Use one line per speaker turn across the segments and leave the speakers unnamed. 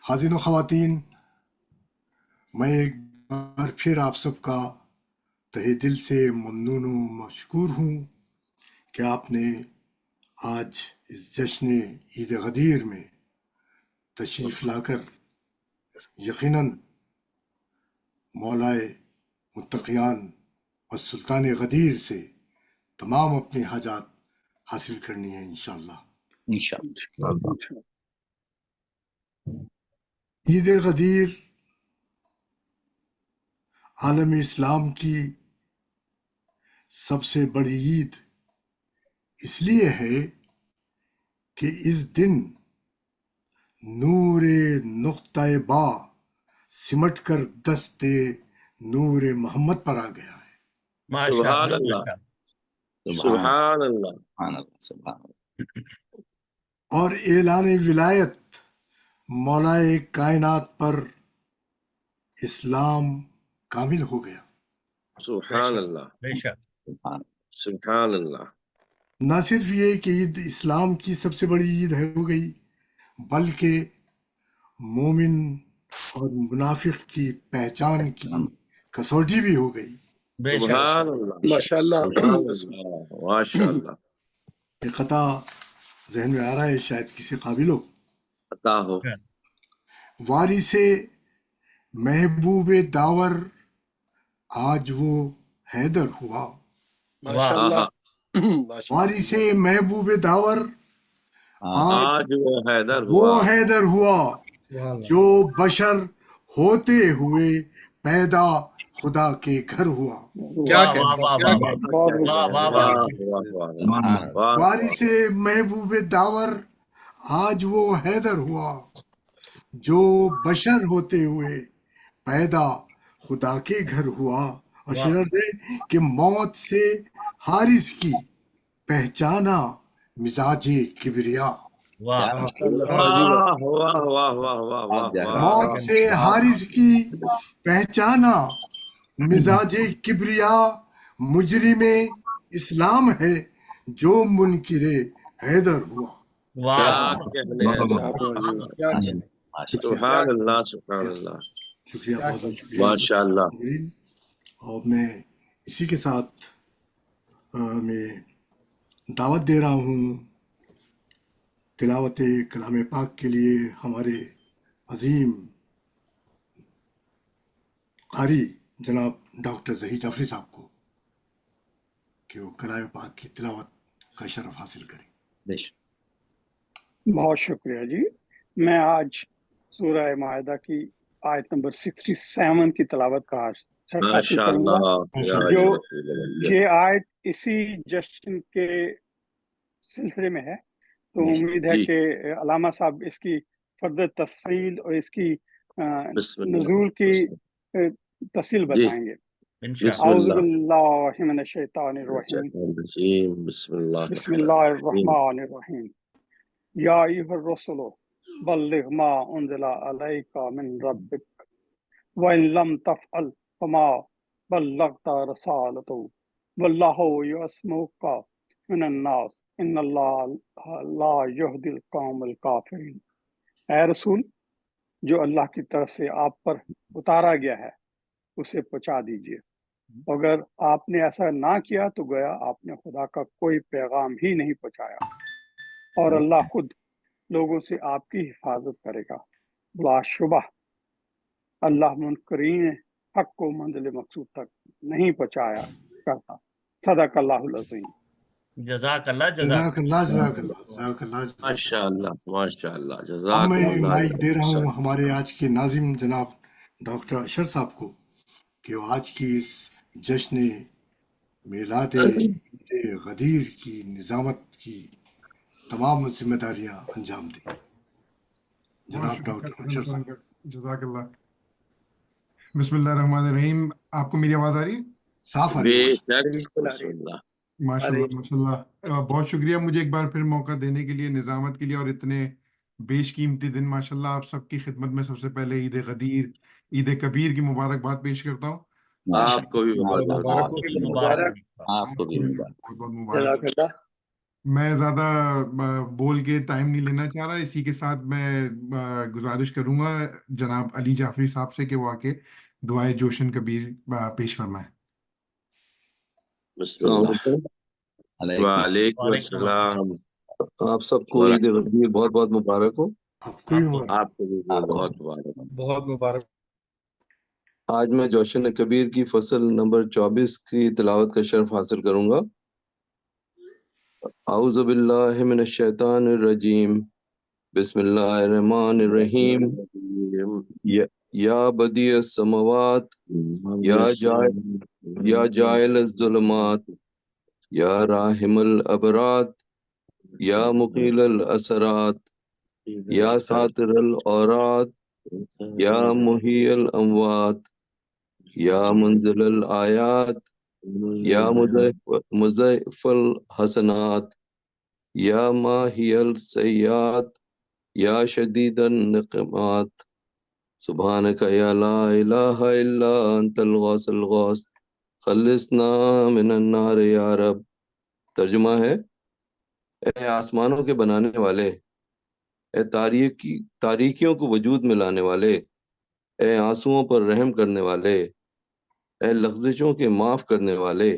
حاضرین و خواتین، میں ایک بار پھر آپ سب کا تہہ دل سے ممنون و مشکور ہوں کہ آپ نے آج اس جشن عید غدیر میں تشریف لا کر یقیناً مولائے متقیان اور سلطان غدیر سے تمام اپنی حاجات حاصل کرنی ہے انشاءاللہ۔
انشاءاللہ۔
عید غدیر عالم اسلام کی سب سے بڑی عید اس لیے ہے کہ اس دن نور نقطہ با سمٹ کر دست نور محمد پر آ گیا ہے۔
سبحان اللہ، سبحان اللہ،
اور اعلان ولایت مولائے کائنات پر اسلام کامل ہو گیا۔
سبحان اللہ، سبحان اللہ۔
نہ صرف یہ کہ عید اسلام کی سب سے بڑی عید ہو گئی، بلکہ مومن اور منافق کی پہچان کی کسوٹی بھی ہو گئی۔
سبحان اللہ،
ماشاءاللہ۔
ماشاء اللہ،
یہ قطع ذہن میں آ رہا ہے، شاید کسی قابل ہو۔
عطا ہو۔
وارث محبوب داور آج وہ حیدر ہوا۔
ماشاءاللہ۔
وارث محبوب داور
آج وہ حیدر
وہ
ہوا،
حیدر ہوا جو بشر ہوتے ہوئے پیدا خدا کے گھر ہوا۔
کیا کہتے
وارث محبوب داور آج وہ حیدر ہوا جو بشر ہوتے ہوئے پیدا خدا کے گھر ہوا۔ اور شرط ہے کہ موت سے حارث کی پہچانا مزاج کبریا۔ موت سے حارث کی پہچانا مزاج کبریا، مجرم اسلام ہے جو منکر حیدر ہوا۔
سبحان اللہ، سبحان اللہ،
شکریہ، بہت بہت شکریہ
ماشاء اللہ۔
اور میں اسی کے ساتھ میں دعوت دے رہا ہوں تلاوت کلام پاک کے لیے ہمارے عظیم قاری جناب ڈاکٹر ظہیر جعفری صاحب کو کہ وہ کلام پاک کی تلاوت کا شرف حاصل کریں۔
بہت شکریہ جی۔ میں آج سورہ مائدہ کی آیت نمبر 67 کی تلاوت کا حاصل کروں گا، جو یہ آیت اسی جشن کے سلسلے میں ہے، تو امید ہے کہ علامہ صاحب اس کی فردر تفصیل اور اس کی نزول کی تفصیل بتائیں گے۔ اعوذ باللہ من الشیطان الرجیم، بسم اللہ الرحمن الرحیم۔ یا ایھا الرسول بلغ ما انزل الیک من ربک وان لم تفعل فما بلغت رسالته واللہ یسمعک من الناس ان اللہ لا یہدی القوم الکافرین۔ اے رسول، جو اللہ کی طرف سے آپ پر اتارا گیا ہے اسے پہنچا دیجیے، اگر آپ نے ایسا نہ کیا تو گویا آپ نے خدا کا کوئی پیغام ہی نہیں پہنچایا، اور اللہ خود لوگوں سے آپ کی حفاظت کرے گا۔ بلا شبہ اللہ منکرین حق کو منزل مقصود تک نہیں پہنچایا کرتا۔ صدق اللہ العظیم۔
جزاک اللہ،
جزاک اللہ، جزاک اللہ، جزاک اللہ۔
ماشاء اللہ، ماشاء اللہ،
اب
جزاک
میں
اللہ۔
مائک دے رہا ہوں ہمارے آج کے ناظم جناب ڈاکٹر اشر صاحب کو کہ وہ آج کی اس جشن میلاد عید غدیر کی نظامت کی تمام ذمہ داریاں انجام دیں۔ جناب ڈاکٹر اشر صاحب۔
جزاک اللہ۔ بسم اللہ الرحمن الرحیم۔ آپ کو میری آواز آ رہی ہے؟
صاف آ رہی ہے؟
ماشاء اللہ، ماشاء اللہ۔ بہت شکریہ مجھے ایک بار پھر موقع دینے کے لیے، نظامت کے لیے، اور اتنے بیش قیمتی دن ماشاء اللہ آپ سب کی خدمت میں سب سے پہلے عید غدیر، عید کبیر کی مبارکباد پیش کرتا ہوں۔
آپ کو بھی
بہت
مبارک،
بہت مبارک۔ میں زیادہ بول کے ٹائم نہیں لینا چاہ رہا، اسی کے ساتھ میں گزارش کروں گا جناب علی جعفری صاحب سے کہ وہ آ کے دعائے جوشن کبیر پیش فرمائیں۔
بسم
السلام
اللہ۔
علیکم۔
وعلیکم السلام
آپ سب کو عید غدیر بہت بہت مبارک ہو۔
آپ کو بھی مبارک۔
آپ کو بھی بہت مبارک۔
بہت مبارک۔
آج میں جوشن کبیر کی فصل نمبر 24 کی تلاوت کا شرف حاصل کروں گا۔ اعوذ باللہ من الشیطان الرجیم، بسم اللہ الرحمن الرحیم۔ یا بدیع السماوات، یا جاعل الظلمات، یا راحم الابرات، یا مقیل الاسرات، یا ساتر العورات، یا محی الاموات، یا منزل الآیات، یا مضاعف الحسنات، یا ماحی السیئات، یا شدید النقمات، سبحانک یا لا الہ الا انت الغوث الغوث، خلصنا من النار یا رب۔ ترجمہ ہے، اے آسمانوں کے بنانے والے، اے تاریکیوں کو وجود میں لانے والے، اے آنسوؤں پر رحم کرنے والے، اے لغزشوں کے معاف کرنے والے،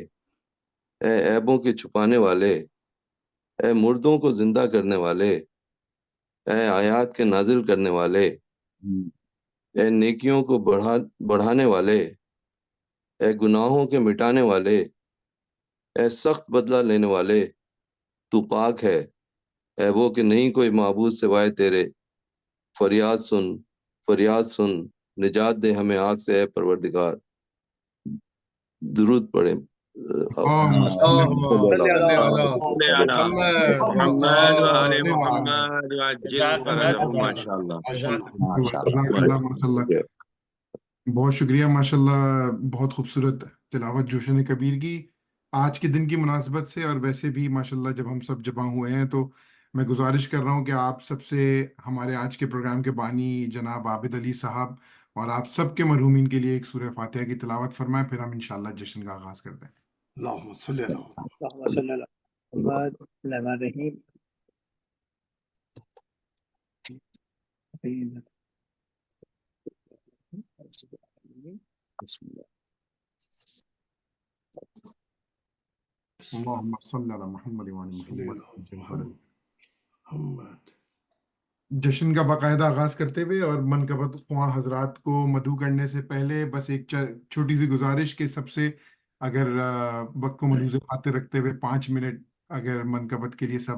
اے عیبوں کے چھپانے والے، اے مردوں کو زندہ کرنے والے، اے آیات کے نازل کرنے والے، اے نیکیوں کو بڑھانے والے، اے گناہوں کے مٹانے والے، اے سخت بدلہ لینے والے، تو پاک ہے، اے وہ کہ نہیں کوئی معبود سوائے تیرے، فریاد سن، نجات دے ہمیں آگ سے اے پروردگار۔ درود پڑھیں۔
اللہم صلی علی
محمد وآل
محمد۔
محمد وعجل فرجهم۔ ماشاء اللہ۔
جزاک اللہ، ماشاء اللہ، بہت شکریہ، ماشاء اللہ، بہت خوبصورت تلاوت جوشن کبیر کی آج کے دن کی مناسبت سے، اور ویسے بھی ماشاء اللہ جب ہم سب جمع ہوئے ہیں تو میں گزارش کر رہا ہوں کہ آپ سب سے ہمارے آج کے پروگرام کے بانی جناب عابد علی صاحب اور آپ سب کے مرحومین کے لیے ایک سورہ فاتحہ کی تلاوت فرمائیں، پھر ہم انشاءاللہ جشن کا آغاز کرتے ہیں۔
اللہم صلی علی
اللہم صلی علی محمد۔ بسم اللہ الرحمن الرحیم۔
اللہم صلی علی محمد وعلی محمد۔
محمد۔
جشن کا باقاعدہ آغاز کرتے ہوئے اور منقبت خواہ حضرات کو مدعو کرنے سے پہلے بس ایک چھوٹی سی گزارش کہ سب سے اگر وقت کو ملحوظ خاطر رکھتے ہوئے 5 منٹ اگر منقبت کے لیے سب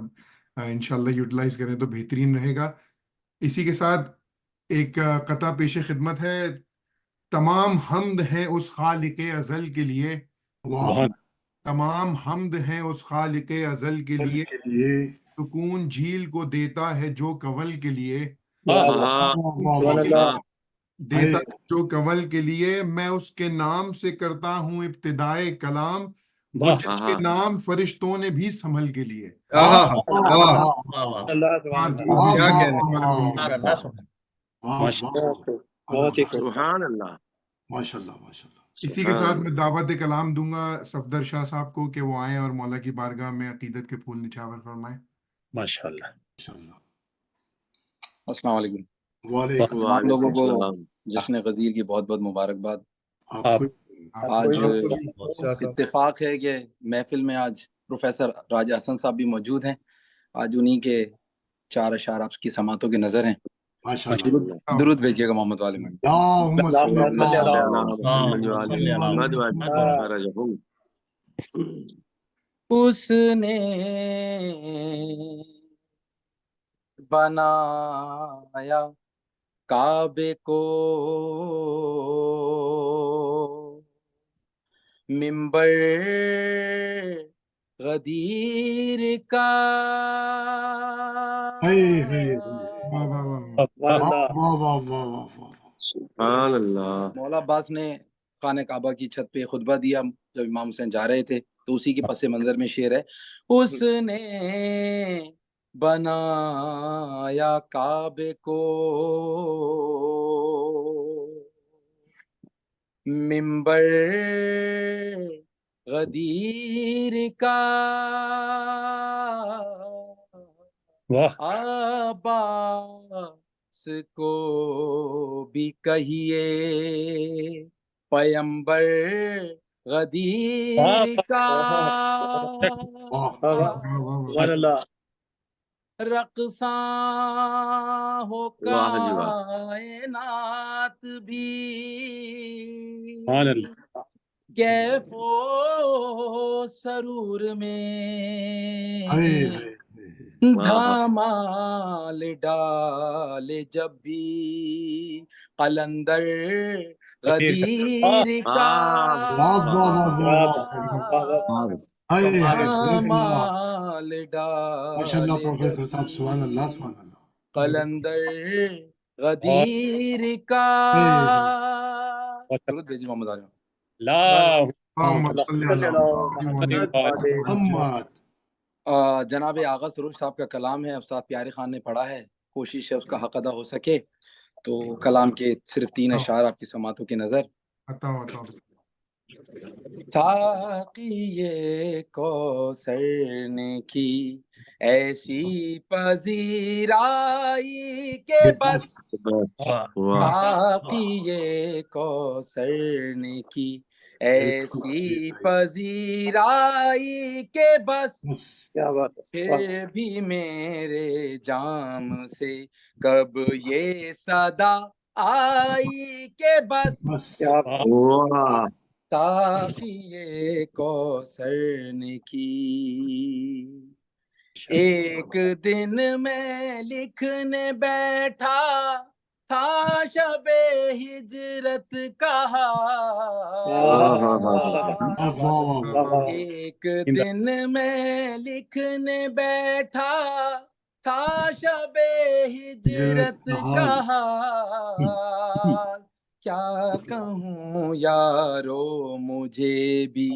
انشاءاللہ یوٹیلائز کریں تو بہترین رہے گا۔ اسی کے ساتھ ایک قطع پیش خدمت ہے، تمام حمد ہیں اس خالق ازل کے لیے، تمام حمد ہیں اس خالق ازل کے لیے، سکون جھیل کو دیتا ہے جو کنول کے لیے، دیتا ہے جو کنول کے لیے، میں اس کے نام سے کرتا ہوں ابتدائے کلام، وہ جس کے نام فرشتوں نے بھی سنبھل کے لیے۔
بہت ہی
سبحان اللہ،
ماشاء اللہ ماشاء اللہ۔
اسی کے ساتھ میں دعوت کلام دوں گا صفدر شاہ صاحب کو کہ وہ آئیں اور مولا کی بارگاہ میں عقیدت کے پھول نچھاور فرمائیں۔
ماشاءاللہ۔
السلام علیکم۔
وعلیکم
تمام لوگوں کو
السلام۔
جشن غدیر کی بہت بہت مبارکباد۔
آپ
آج اتفاق ہے کہ محفل میں آج پروفیسر راجہ حسن صاحب بھی موجود ہیں، آج انہی کے 4 اشعار آپ کی سماعتوں کے نظر ہیں۔ درود بھیجیے گا محمد والے میں۔ اس نے بنایا کعبے کو منبر غدیر کا،
سبحان اللہ۔
مولا عباس نے خانہ کعبہ کی چھت پہ خطبہ دیا جب امام حسین جا رہے تھے، تو اسی کے پس منظر میں شعر ہے، اس نے بنایا کعبے کو منبر غدیر کا
واہ
عباس کو بھی کہیے پیمبر غدیر کا
سبحان اللہ
رقصاں ہو
واہ جی واہ
کائنات بھی
سبحان اللہ
کیف و سرور میں دھمال ڈال جب بھی قلندر غدیر کا دھمال
ماشاءاللہ
ڈال
پروفیسر صاحب سبحان اللہ سبحان اللہ
قلندر غدیر کا درود بھیجیے محمد عالم
محمد
جناب آغا سروش صاحب کا کلام ہے، استاد پیارے خان نے پڑھا ہے، کوشش ہے اس کا حق ادا ہو سکے، تو کلام کے صرف 3 اشعار آپ کی سماعتوں کی نظر۔ ساقی کوثر نے کی ایسی پذیرائی کے بس ساقی کوثر نے کی ایسی پذیرائی کے بس
کیا بات ہے
پھر بھی میرے جام سے کب یہ صدا آئی کہ بس
کیا بات
واہ
ساقی کوثر نے کی۔ ایک دن میں لکھنے بیٹھا تھا شب ہجرت کا ایک دن میں لکھنے بیٹھا تھا شب ہجرت کا کیا کہوں یارو مجھے بھی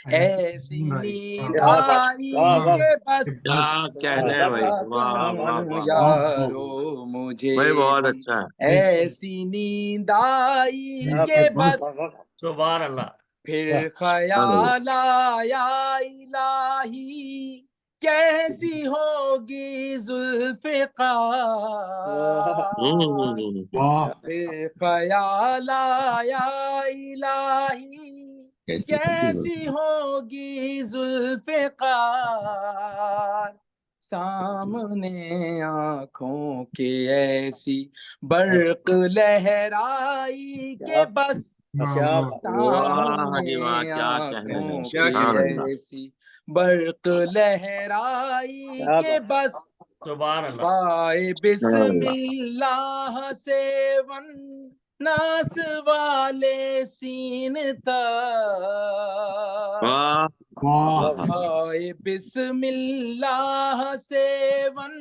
ایسی نیند آئی کہ بس
کیا کہنے ہیں بھائی، واہ واہ واہ واہ
یارو مجھے
بھائی بہت اچھا ہے۔
ایسی نیند آئی کہ بس
سبحان اللہ
پھر خیال آیا الہی کیسی ہوگی ذوالفقار پھر خیال آیا الہی کیسی ہوگی ذوالفقار سامنے آنکھوں کے ایسی برق لہرائی کہ بس
واہ جی واہ کیا کہنے ہیں، سبحان اللہ
ایسی برق لہرائی کہ بس
سبحان اللہ
پائے بسم اللہ سے ون ناس والے سین تک پائے بسم اللہ سے ون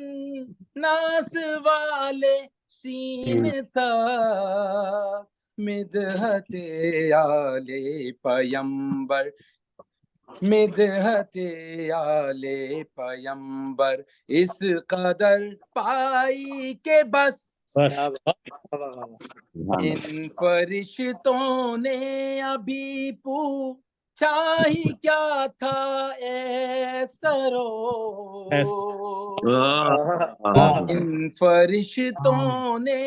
ناس والے سین تک مدحت آل پیمبر مدحت آل پیمبر اس قدر پائی کہ بس ان فرشتوں نے ابھی پوچھا ہی کیا تھا اے سروش ان فرشتوں نے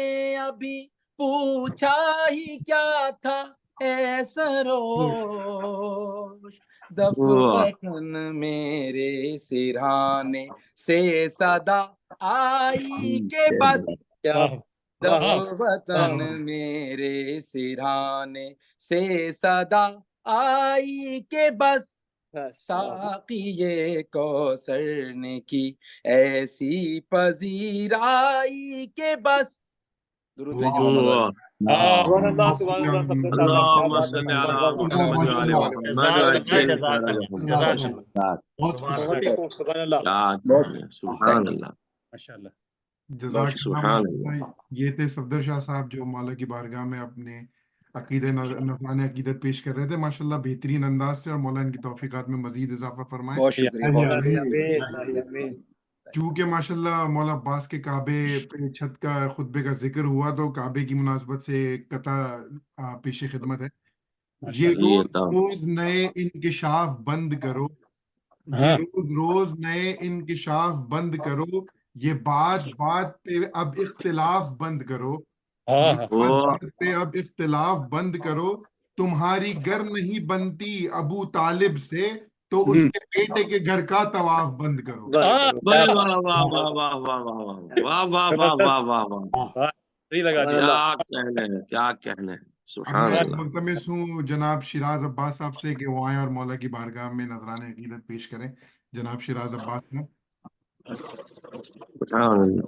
ابھی پوچھا ہی کیا تھا اے سروش دفتن میرے سرہانے سے صدا آئی کہ بس دفتن میرے سرہانے سے صدا آئی کہ بس ساقی کوثر نے کی ایسی پذیرائی کہ بس درود بھیجو محمد
اللہم صلی علی محمد وعلی محمد سبحان اللہ
ماشاءاللہ جزاک اللہ۔ یہ تھے صفدر شاہ صاحب جو مولا کی بارگاہ میں اپنے عقیدہ نذرانہ عقیدت پیش کر رہے تھے، ماشاءاللہ بہترین انداز سے، اور مولا ان کی توفیقات میں مزید اضافہ فرمائے۔
بہت شکریہ
چونکہ ماشاءاللہ مولا عباس کے کعبے پہ چھت کا خطبے کا ذکر ہوا تو کعبے کی مناسبت سے قطع پیش خدمت ہے یہ
یہ
روز
تو
روز نئے انکشاف بند کرو، یہ
ہاں
روز روز نئے انکشاف بند کرو، یہ بات بات پہ اب اختلاف بند کرو،
ہاں
یہ
ہاں
بات
وہ
بات پہ اب اختلاف بند کرو، تمہاری گر نہیں بنتی ابو طالب سے تو اس کے بیٹے کے گھر کا طواف بند کرو۔
ہاں
واہ واہ واہ واہ واہ واہ واہ واہ واہ واہ واہ واہ واہ،
صحیح لگا دیا
کیا کہنے ہیں، کیا کہنے ہیں،
اب
سبحان
میں
اللہ۔
ملتمس ہوں جناب شیراز عباس صاحب سے کہ وہ آئیں اور مولا کی بارگاہ میں نذران عقیدت پیش کریں۔ جناب شیراز عباس صاحب،
سبحان اللہ۔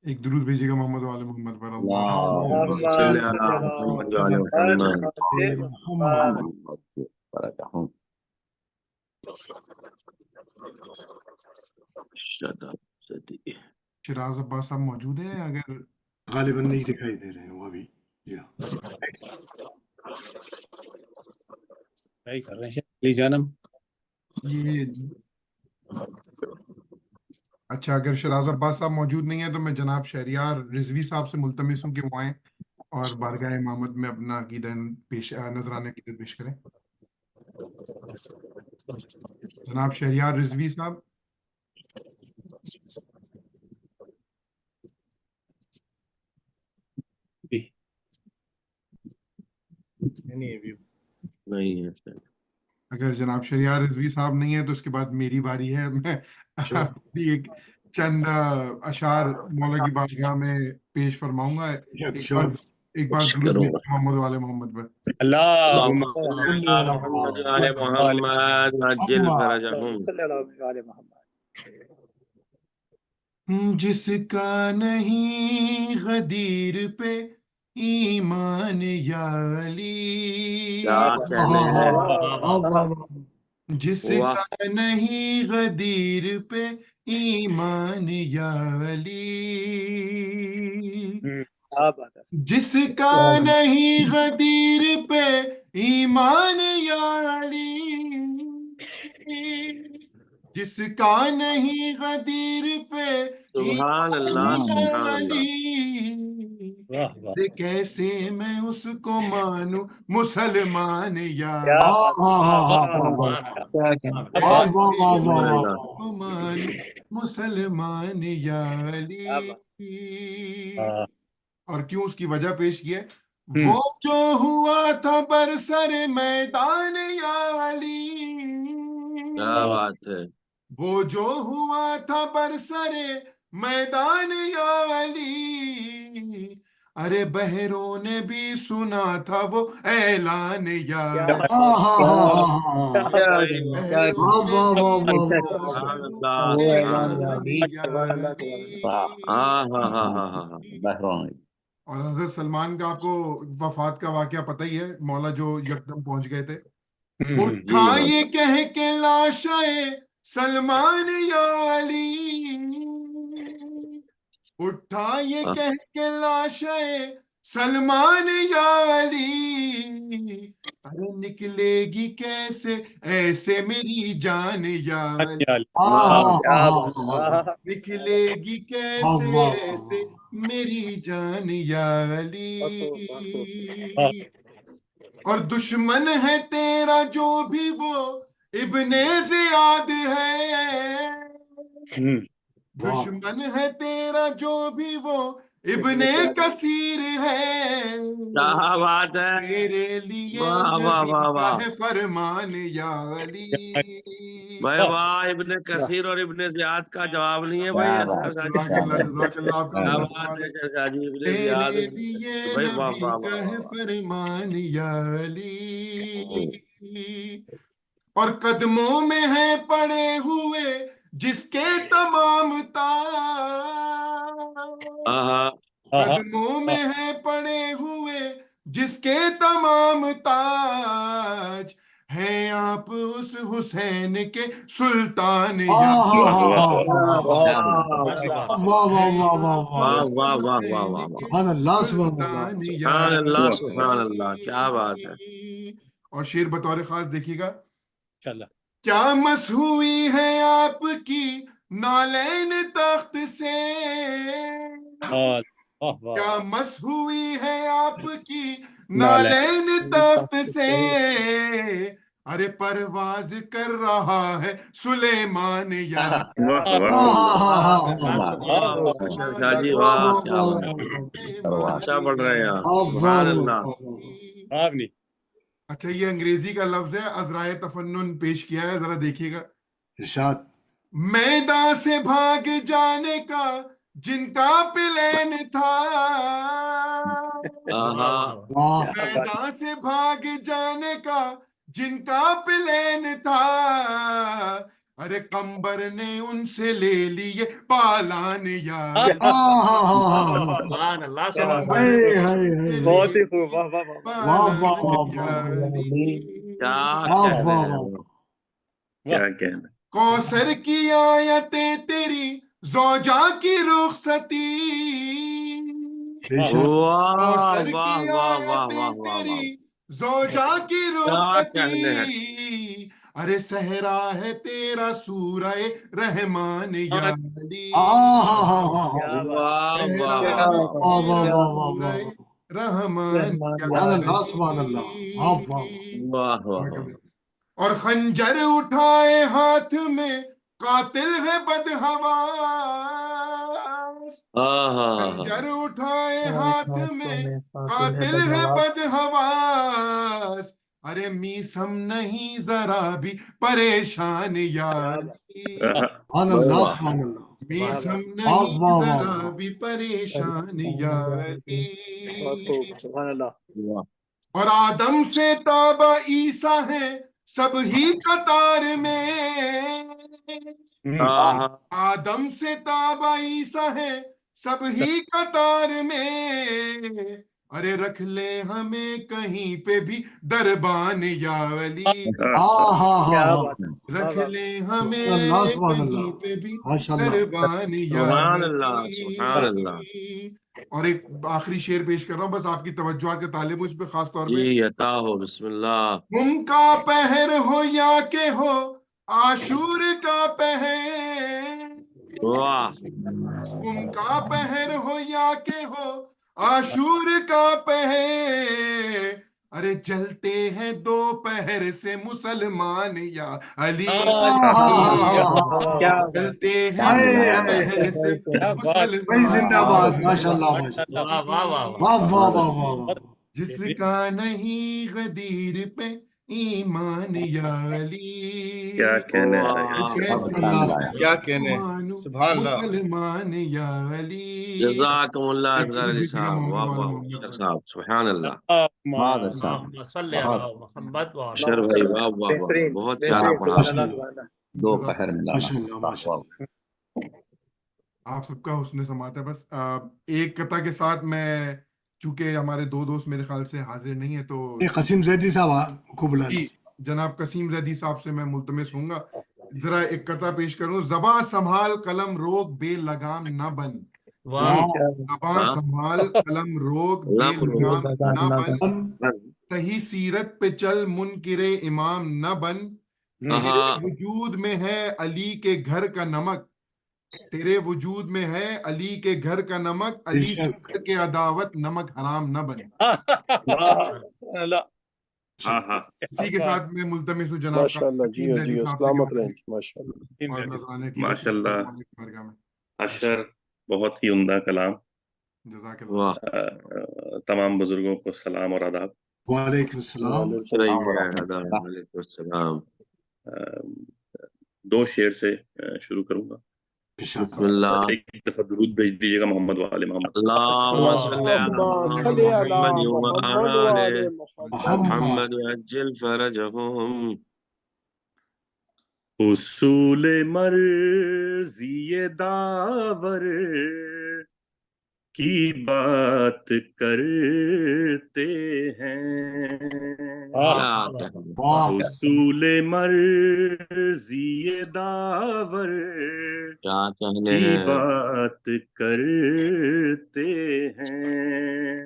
ایک درود بھیجیے گا محمد وآل محمد پر۔
اللہم صلی علی محمد وعلی محمد۔ Shut up، صدیق۔
شیراز عباس صاحب موجود ہیں؟ اگر
غالباً نہیں دکھائی دے رہے ہیں وہ ابھی۔ یا
صحیح کر رہے ہیں علی جانم۔
یہ اچھا، اگر شیراز عباس صاحب موجود نہیں ہیں تو میں جناب شہریار رضوی صاحب سے ملتمس ہوں کہ وہ آئیں اور بارگاہ امامت میں اپنا عقیدہ نذرانہ عقیدت پیش کریں۔ جناب شہریار رضوی صاحب،
نہیں ہے شاید۔
اگر جناب شہریار رضوی صاحب نہیں ہیں تو اس کے بعد میری باری ہے۔ میں بھی ایک چند اشعار مولا کی بارگاہ میں پیش فرماؤں گا۔ ایک بار درود
کرو
بھیجیے محمد وآل محمد پر۔
اللہم
اللہم صلی علی محمد وعلی محمد عجل فرجہم۔
جس کا نہیں غدیر پہ ایمان یا علی،
کیا کہنے ہیں،
جس
واہ،
کا نہیں غدیر پہ ایمان یا علی، جس کا نہیں غدیر پہ ایمان یا علی، جس کا نہیں غدیر پہ
سبحان اللہ،
ایمان
سبحان
یا
اللہ۔
علی،
واہ واہ
دے کیسے میں اس کو مانوں مسلمان یا
سبحان اللہ۔
مانوں مسلمان یا علی۔ اور کیوں اس کی وجہ پیش کی ہے، وہ جو ہوا تھا برسر میدان یا علی،
کیا بات ہے،
وہ جو ہوا تھا برسر میدان یا علی، ارے بحروں نے بھی سنا تھا وہ اعلان یا
سبحان اللہ، سبحان اللہ۔
اور حضرت سلمان کا آپ کو وفات کا واقعہ پتہ ہی ہے، مولا جو یکدم پہنچ گئے تھے۔ اٹھا یہ کہہ کے لاشائے سلمان یا علی، اٹھا یہ کہہ کے لاشائے سلمان یا علی، ارے نکلے گی کیسے ایسے میری جان یا علی، نکلے گی کیسے ایسے میری جان یا علی، اور دشمن ہے تیرا جو بھی وہ ابن زیاد ہے، دشمن ہے تیرا جو بھی وہ ابن کثیر ہے،
کیا بات ہے،
تیرے لیے
واہ واہ
نبی
واہ
کا
واہ،
ہے فرمان یا علی۔
بھائی واہ، ابن کثیر اور ابن زیاد کا جواب نہیں ہے بھائی، اصغر
جزاک
شاہ
اللہ جزاک اللہ، آپ کا
کیا
اندر
بات
سوال
ہے،
ہے۔
شاہ جی، ابن زیاد،
تیرے لیے
بھائی واہ
نبی
واہ
کا
واہ
ہے
واہ۔
فرمان یا علی، اور قدموں میں ہے پڑے ہوئے جس کے تمام تاج،
ہاں
قدموں میں ہے پڑے ہوئے جس کے تمام تاج، ہے آپ اس حسین کے سلطان یا
سبحان اللہ، سبحان اللہ،
سلطان یا
سبحان اللہ، سبحان اللہ، کیا بات ہے۔
اور شعر بطور خاص دیکھیے گا،
انشاءاللہ۔
کیا مس ہوئی ہے آپ کی نالین تخت سے، کیا مس ہوئی ہے آپ کی نالین تخت سے، ارے پرواز کر رہا ہے سلیمان یا
شاہ جی واہ کیا بات ہے، اچھا پڑھ رہے ہیں آپ، سبحان اللہ.
اچھا یہ انگریزی کا لفظ ہے، عذرائے تفنن پیش کیا ہے، ذرا دیکھیے گا.
ارشاد.
میدان سے بھاگ جانے کا جن کا پلین تھا، میدان سے بھاگ جانے کا جن کا پلین تھا، ارے قمبر نے ان سے لے لیے پالان یار.
بہت ہی خوب، واہ واہ واہ.
کیا کہنے ہیں وہ.
کیا کہنا.
کوثر کی آیتیں تیری زوجہ کی رخصتی، کوثر کی آیتیں تیری زوجہ کی رخصتی، ارے صحرا ہے تیرا سورہ رحمان یا علی، صحرا ہے تیرا سورہ رحمان یا علی. اور خنجر اٹھائے ہاتھ میں قاتل ہے بدحواس، خنجر اٹھائے ہاتھ میں قاتل ہے بدحواس، ارے میسم نہیں ذرا بھی پریشان یار، میسم نہیں ذرا بھی پریشان یار. اور آدم سے تابع عیسیٰ ہے سب ہی قطار میں، آدم سے تابع عیسیٰ ہے سب ہی قطار میں، ارے رکھ لے ہمیں کہیں پہ بھی دربان یا ولی، رکھ لے ہمیں کہیں پہ بھی دربان یا ولی. اور ایک آخری شعر پیش کر رہا ہوں، بس آپ کی توجہ کے طالب ہوں اس پہ خاص طور پہ.
جی عطا ہو، بسم اللہ.
تم کا پہر ہو یا کہ ہو عاشور کا پہر،
واہ.
تم کا پہر ہو یا کہ ہو عاشور کا پہر، ارے جلتے ہیں دوپہر سے مسلمان یا علی، جلتے ہیں دوپہر سے مسلمان، جس کا نہیں غدیر پہ ایمان یا علی،
کیا کہنے
کیا کہنے مسلمان یا علی.
جزاکم اللہ اصغر علی صاحب، واہ واہ شیخ صاحب، سبحان اللہ. شر بھائی واہ واہ واہ، بہت پیارا پڑھا.
دوپہر ملا.
آپ سب کا حسن سماعت ہے. بس ایک قطع کے ساتھ میں، چونکہ ہمارے دو دوست میرے خیال سے حاضر نہیں ہیں تو
قسیم زیدی صاحب کو بلا لیں.
جناب قسیم زیدی صاحب سے میں ملتمس ہوں گا ذرا ایک قطع پیش کروں. زباں سنبھال قلم روک بے لگام نہ بن، زباں سنبھال قلم روک بے لگام نہ بن، صحیح سیرت پہ چل منکر امام نہ بن، تیرے وجود میں ہے علی کے گھر کا نمک، تیرے وجود میں ہے علی کے گھر کا نمک، علی سے بڑھ کے عداوت نمک حرام نہ بن. اسی کے ساتھ میں ملتمس ہوں جناب
ماشاء اللہ. اشر بہت ہی عمدہ کلام.
جزاک اللہ.
تمام بزرگوں کو سلام اور آداب.
وعلیکم السلام.
وعلیکم السلام.
دو شعر سے شروع کروں گا.
بسم اللہ.
ایک دفعہ درود بھیج دیجیے گا محمد والے محمد.
اللہم صلی علی محمد وعلی محمد عجل فرجہم.
اصول مرضی داور کی بات کرتے ہیں، اصول مرضی داور کی بات کرتے ہیں،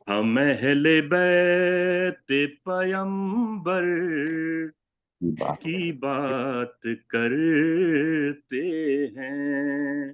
ہم اہل بیت پیمبر کی بات کرتے ہیں،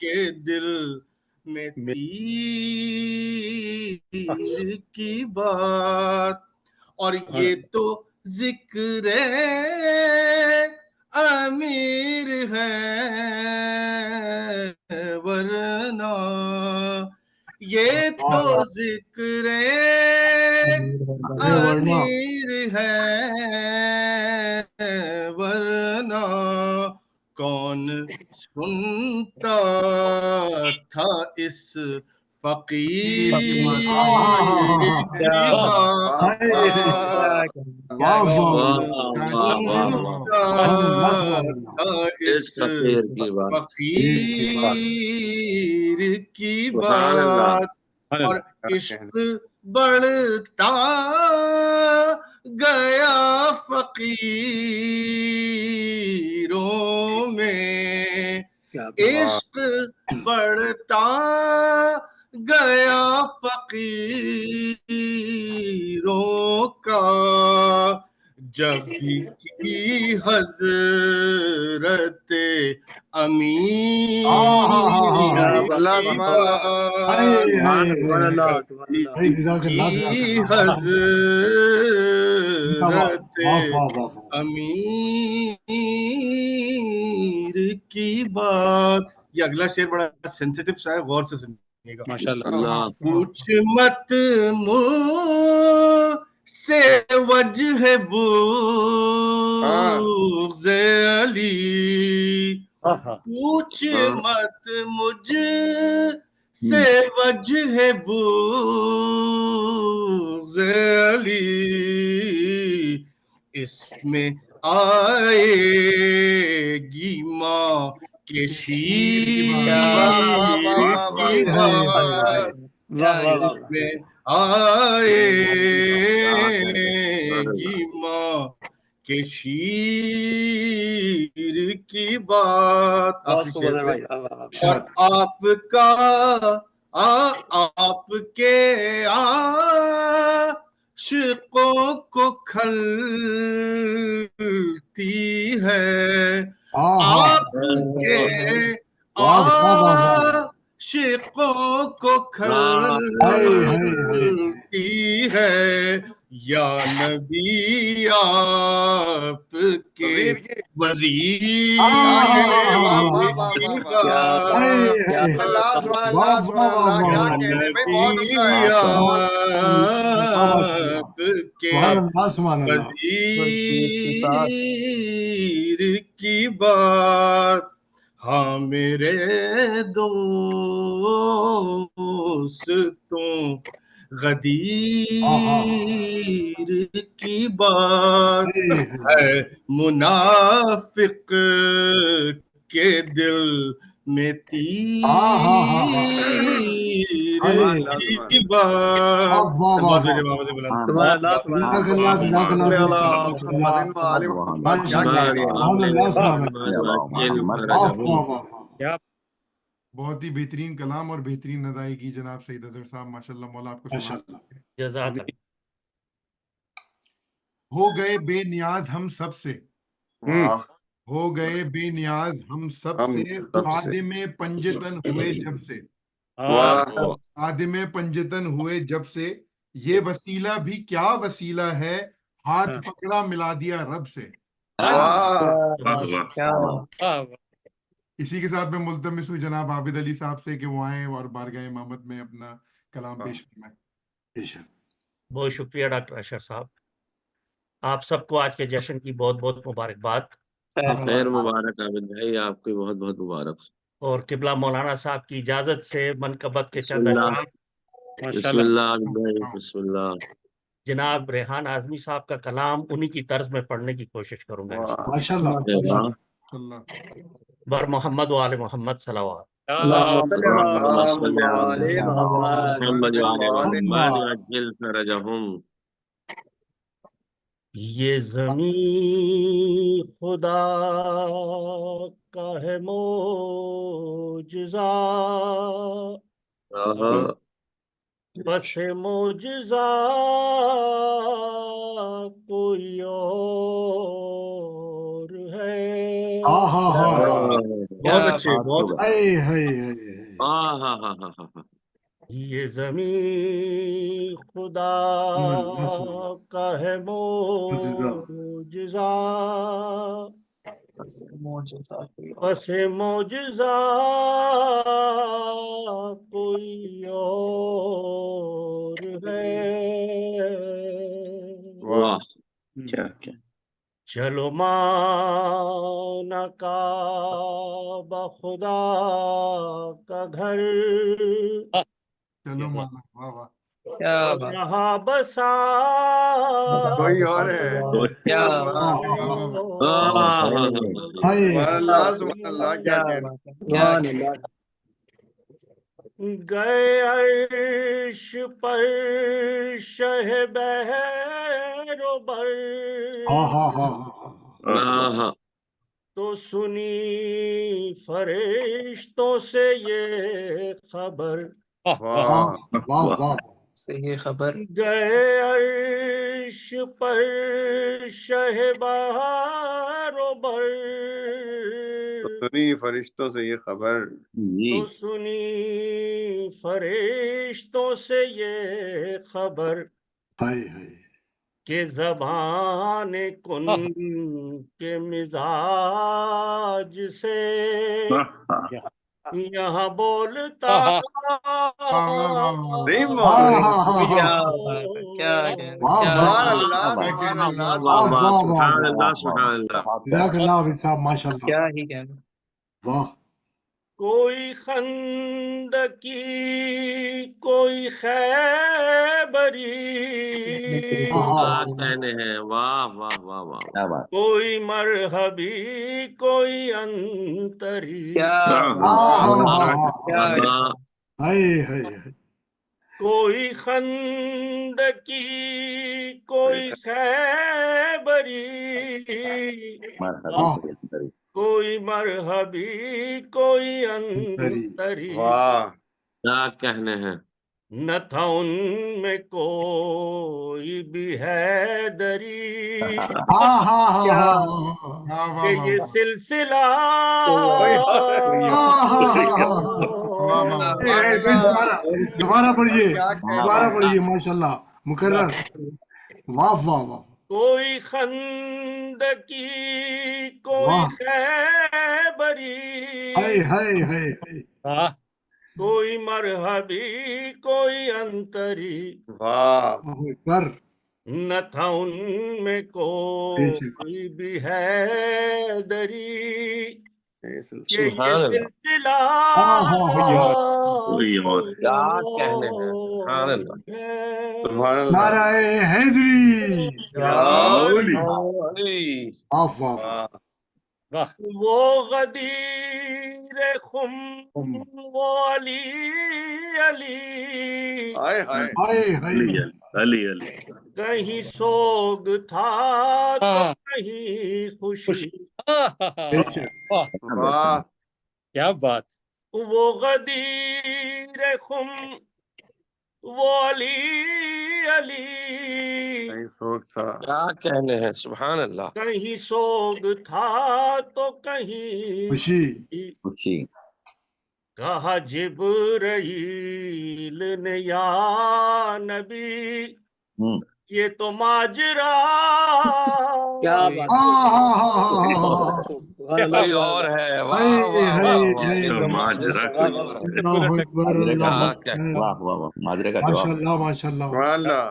کے دل میں تیر کی بات، اور یہ تو ذکر امیر ہے ورنہ، یہ تو ذکر امیر ہے ورنہ، کون سنتا تھا اس فقیر کی فقیر کی بات، اور عشق بڑھتا گیا فقیروں میں، عشق بڑھتا گیا فقیروں کا، جب بھی کی حضرت امیر کی حضرت امیر کی بات۔ یہ اگلا شعر بڑا سینسیٹیو سا ہے، غور سے سنیے گا۔
ماشاءاللہ
پوچھ مت مجھ سے وجہ بغض علی، پوچھ مت مجھ سے وجہ بغض علی، اس میں آئے گی ماں کے شیر کی بات، اس میں آئے گی ماں کے شیر کی بات، اور آپ کا آپ کے عاشقوں کو کھلتی ہے، آپ کے عاشقوں کو کھلتی ہے، یا نبی آپ کے وزیر وزیر کی بات، ہاں میرے دوستوں غدیر کی بات ہے، منافق کے دل میں تیر کی بات۔
بہت ہی بہترین کلام اور بہترین ادائیگی جناب سعید اظہر صاحب، ماشاءاللہ، مولا آپ کو
جزاک اللہ۔
ہو گئے بے نیاز ہم سب سے، ہو گئے بے نیاز ہم سب سے، خادم پنجتن ہوئے جب سے، خادم پنجتن ہوئے جب سے، یہ وسیلہ بھی کیا وسیلہ ہے، ہاتھ پکڑا ملا دیا رب سے۔ اسی کے ساتھ میں ملتمس ہوں جناب عابد علی صاحب سے کہ وہ آئیں اور بارگاہ امامت میں اپنا کلام پیش فرمائیں۔
بہت شکریہ ڈاکٹر اشرف صاحب، آپ سب کو آج کے جشن کی بہت بہت مبارکباد۔
خیر مبارک عابد بھائی، آپ کو بہت بہت مبارک۔
اور قبلہ مولانا صاحب کی اجازت سے منقبت کے چند احکام۔
بسم اللہ بسم اللہ۔
جناب ریحان اعظمی صاحب کا کلام انہی کی طرز میں پڑھنے کی کوشش کروں گا
ماشاءاللہ۔
بر محمد و آل محمد صلوات۔ یہ زمین خدا کا ہے معجزہ، بس معجزہ کوئی اور ہے،
بہت اچھے بہت
ہاں ہاں ہاں ہاں ہاں
یہ زمین خدا کا ہے معجزہ بس معجزہ کوئی اور ہے
واہ
چلو مانا کعبہ خدا کا گھر
چلو مانا واہ واہ
یہاں بسا
کوئی اور ہے سبحان اللہ کیا کہنا
گئے عرش پر شہ بحر و بر تو سنی فرشتوں سے یہ خبر
یہ خبر
گئے عرش پر شہ بحر و بر
سنی فرشتوں سے یہ خبر
تو سنی فرشتوں سے یہ خبر کہ زبان کن کے مزاج سے یہاں بولتا
کیا ہی کہنا
کوئی خندقی کوئی خیبری
کہنے ہیں واہ واہ واہ واہ
کوئی مرحبی کوئی انتری کوئی خندقی کوئی خیبری کوئی مرحبی کوئی انتری
کیا کہنے ہیں
نہ تھا ان میں کوئی بھی حیدری کہ یہ سلسلہ
دوبارہ پڑھیے ماشاء اللہ مکرر واہ واہ واہ
کوئی خندقی کوئی خیبری کوئی مرحبی کوئی انتری نہ تھا ان میں کوئی بھی حیدری کہ یہ سلسلہ
کیا کہنے ہیں سبحان اللہ
نعرہ حیدری
وہ غدیر خم وہ علی علی کہیں سوگ تھا تو کہیں خوشی
کیا بات
وہ غدیر خم وہ علی
کیا کہنے ہیں سبحان اللہ
کہیں سوگ تھا تو کہیں خوشی کہا جبرائیل نے یا نبی یہ تو ماجرا
کوئی اور ہے
ماشاء اللہ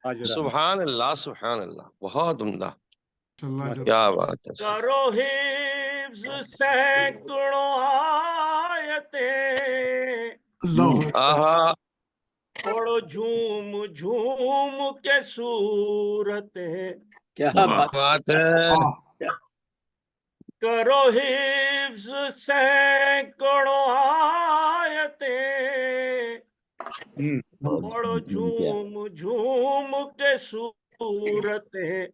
سبحان اللہ سبحان اللہ بہت عمدہ کیا بات ہے
کرو حفظ سینکڑوں آیتیں پڑھو جھوم جھوم کے سورتیں
کیا
بات ہے
کرو حفظ سینکڑوں آیتیں پڑھو جھوم جھوم کے سورتیں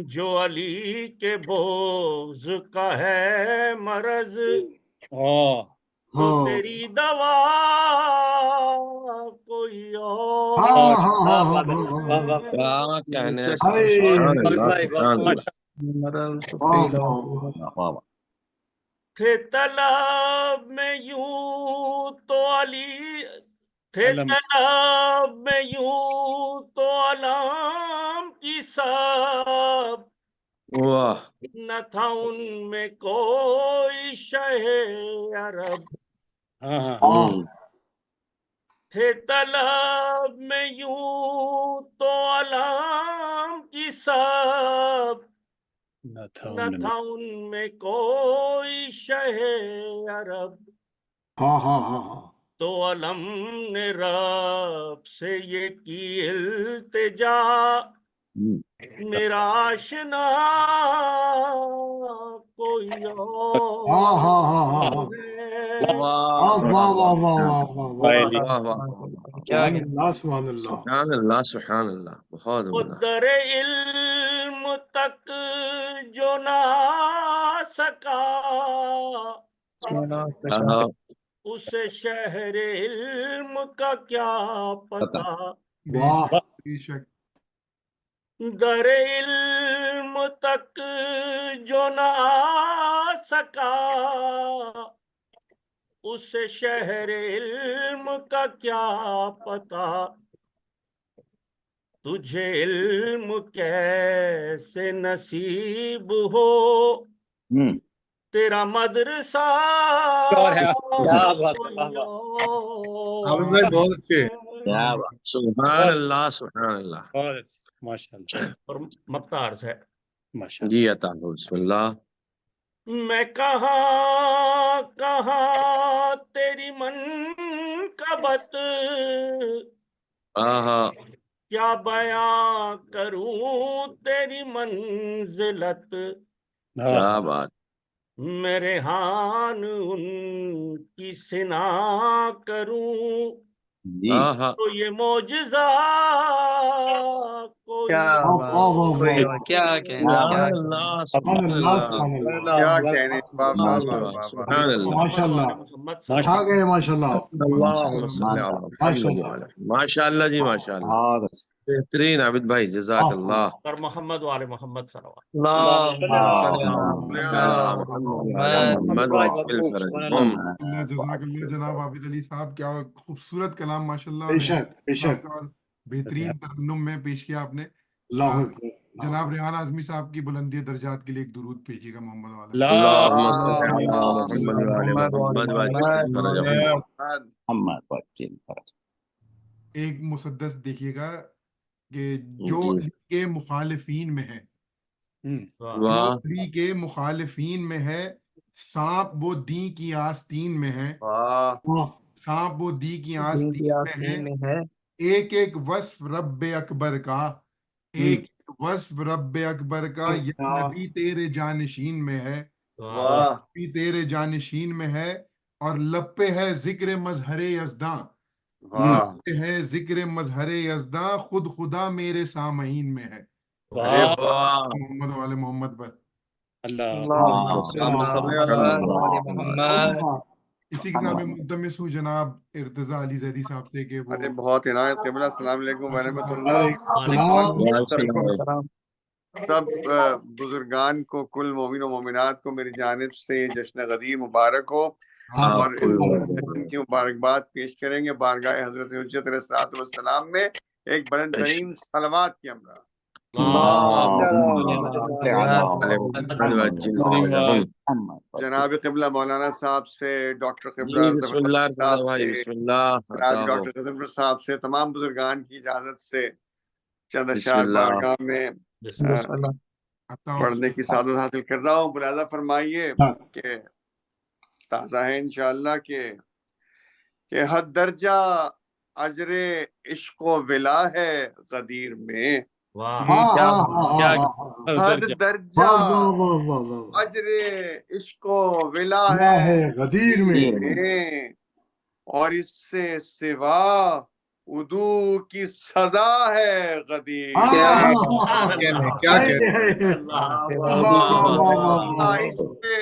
جو علی کے بغض کا ہے مرض تو تیری دوا کوئی اور
کہنے
تھے طلب میں یوں تو علی تھے طلب میں یوں تو علام کی سب
واہ
نہ تھا ان میں کوئی شہ عرب تھے طلب میں یوں تو علام کی سب نہ تھا ان میں کوئی شہ عرب
ہاں ہاں ہاں ہاں
تو علم نے رب سے یہ کی التجا میرا آشنا کوئی
ہاں ہاں
اور
ہاں ہاں ہاں
ہے
واہ واہ واہ واہ واہ واہ واہ
کیا
سبحان اللہ سبحان اللہ
سبحان اللہ سبحان اللہ بہت
وہ
عمدہ
در علم تک جو نہ سکا اسے شہر علم کا کیا پتا
واہ
بے شک
در علم تک جو نہ آ سکا اسے شہر علم کا کیا پتا تجھے علم کیسے نصیب ہو تیرا مدرسہ
حافظ بھائی بہت اچھے
سبحان اللہ سبحان اللہ
ماشاء اللہ
اور مقطع عرض ہے
ماشاء
جی عطا ہو بسم اللہ
میں کہاں کہاں تیری منقبت
ہاں
کیا بیاں کروں تیری منزلت
کیا بات
میرے ہان ان کی سنا کروں تو یہ معجزہ کوئی
کیا کہنے
سبحان اللہ
سبحان
سبحان
اللہ
اللہ
سبحان اللہ
کیا کہنے واہ واہ واہ واہ واہ
سبحان اللہ
ماشاء اللہ
محمد
چھا گئے ماشاء اللہ
اللہم صلی علی
ماشاء
محمد
اللہ
ماشاء اللہ جی ماشاء اللہ بہترین عابد بھائی جزاک اللہ
اور محمد وعلی محمد صلوات
اللہم صلی علی محمد وعلی محمد وعجل فرجہم
اللہ جزاک اللہ جناب عابد علی صاحب کیا خوبصورت کلام ماشاءاللہ
بے شک بے شک
اور بہترین ترنم میں پیش کیا آپ نے
اللہ اکبر
جناب ریحان اعظمی صاحب کی بلندی درجات کے لیے ایک درود بھیجیے گا محمد والا
اللہم صلی علی محمد وعلی محمد وعجل فرجہم
ایک مسدس دیکھیے گا کہ جو علی کے مخالفین میں ہے جو
واہ
علی کے مخالفین میں ہے سانپ وہ دی کی آستین میں ہے
واہ
سانپ وہ دی کی آستین میں ہے ایک ایک وصف رب اکبر کا ایک وصف رب اکبر کا یا نبی تیرے جانشین میں ہے
واہ
نبی تیرے جانشین میں ہے اور لب پہ ہے ذکر مظہر یزداں
واہ
لب پہ ہے ذکر مظہر یزداں خود خدا میرے سامعین میں ہے
ارے واہ
محمد والے محمد پر اسی کے نام ملتمس ہوں جناب ارتضیٰ علی زیدی صاحب سے کہ وہ
ارے بہت عنایت قبلہ السلام علیکم ورحمۃ اللہ سب بزرگان کو کل مومن و مومنات کو میری جانب سے جشن غدیر مبارک ہو اور اس جشن کی مبارکباد پیش کریں گے بارگاہ حضرت حجت علیہ الصلوۃ والسلام میں ایک بلند ترین صلوات کی ہمراہ جناب قبلہ مولانا صاحب سے ڈاکٹر قبلہ
بسم اللہ
صاحب
بھائی
سے
بسم اللہ
جناب ڈاکٹر قاسم صاحب سے تمام بزرگان کی اجازت سے چند
بسم
اشعار
اللہ
بارگاہ میں پڑھنے کی سعادت حاصل کر رہا ہوں ملاحظہ فرمائیے کہ تازہ ہے انشاءاللہ کہ حد درجہ اجر عشق و ولا ہے غدیر میں حد درجہ اجر عشق و ولا ہے
غدیر میں
اور اس سے سوا ادو کی سزا ہے غدیر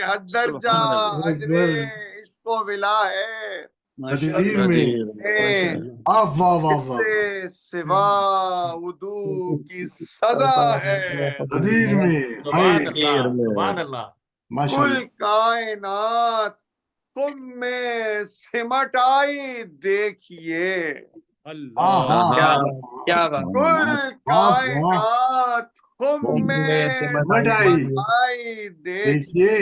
حد درجہ اجر عشق و ولا ہے
غدیر میں
اس سے سوا ادو کی سزا ہے
غدیر میں
سبحان اللہ
کل کائنات تم میں سمٹ آئی دیکھیے،
کیا بات
کل کائنات تم میں سمٹ آئی دیکھیے،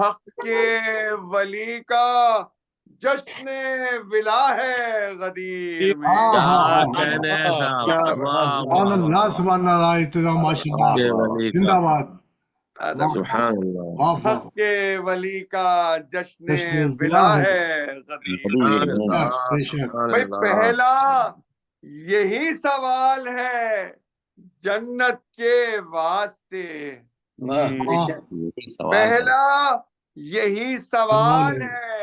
حق کے ولی کا جشن ولا ہے غدیر میں۔
سبحان اللہ سبحان اللہ، اتنا ماشاء اللہ، زندہ باد۔
حق کے ولی کا جشن ولا ہے غدیر میں۔ بھائی پہلا یہی سوال ہے جنت کے واسطے، پہلا یہی سوال ہے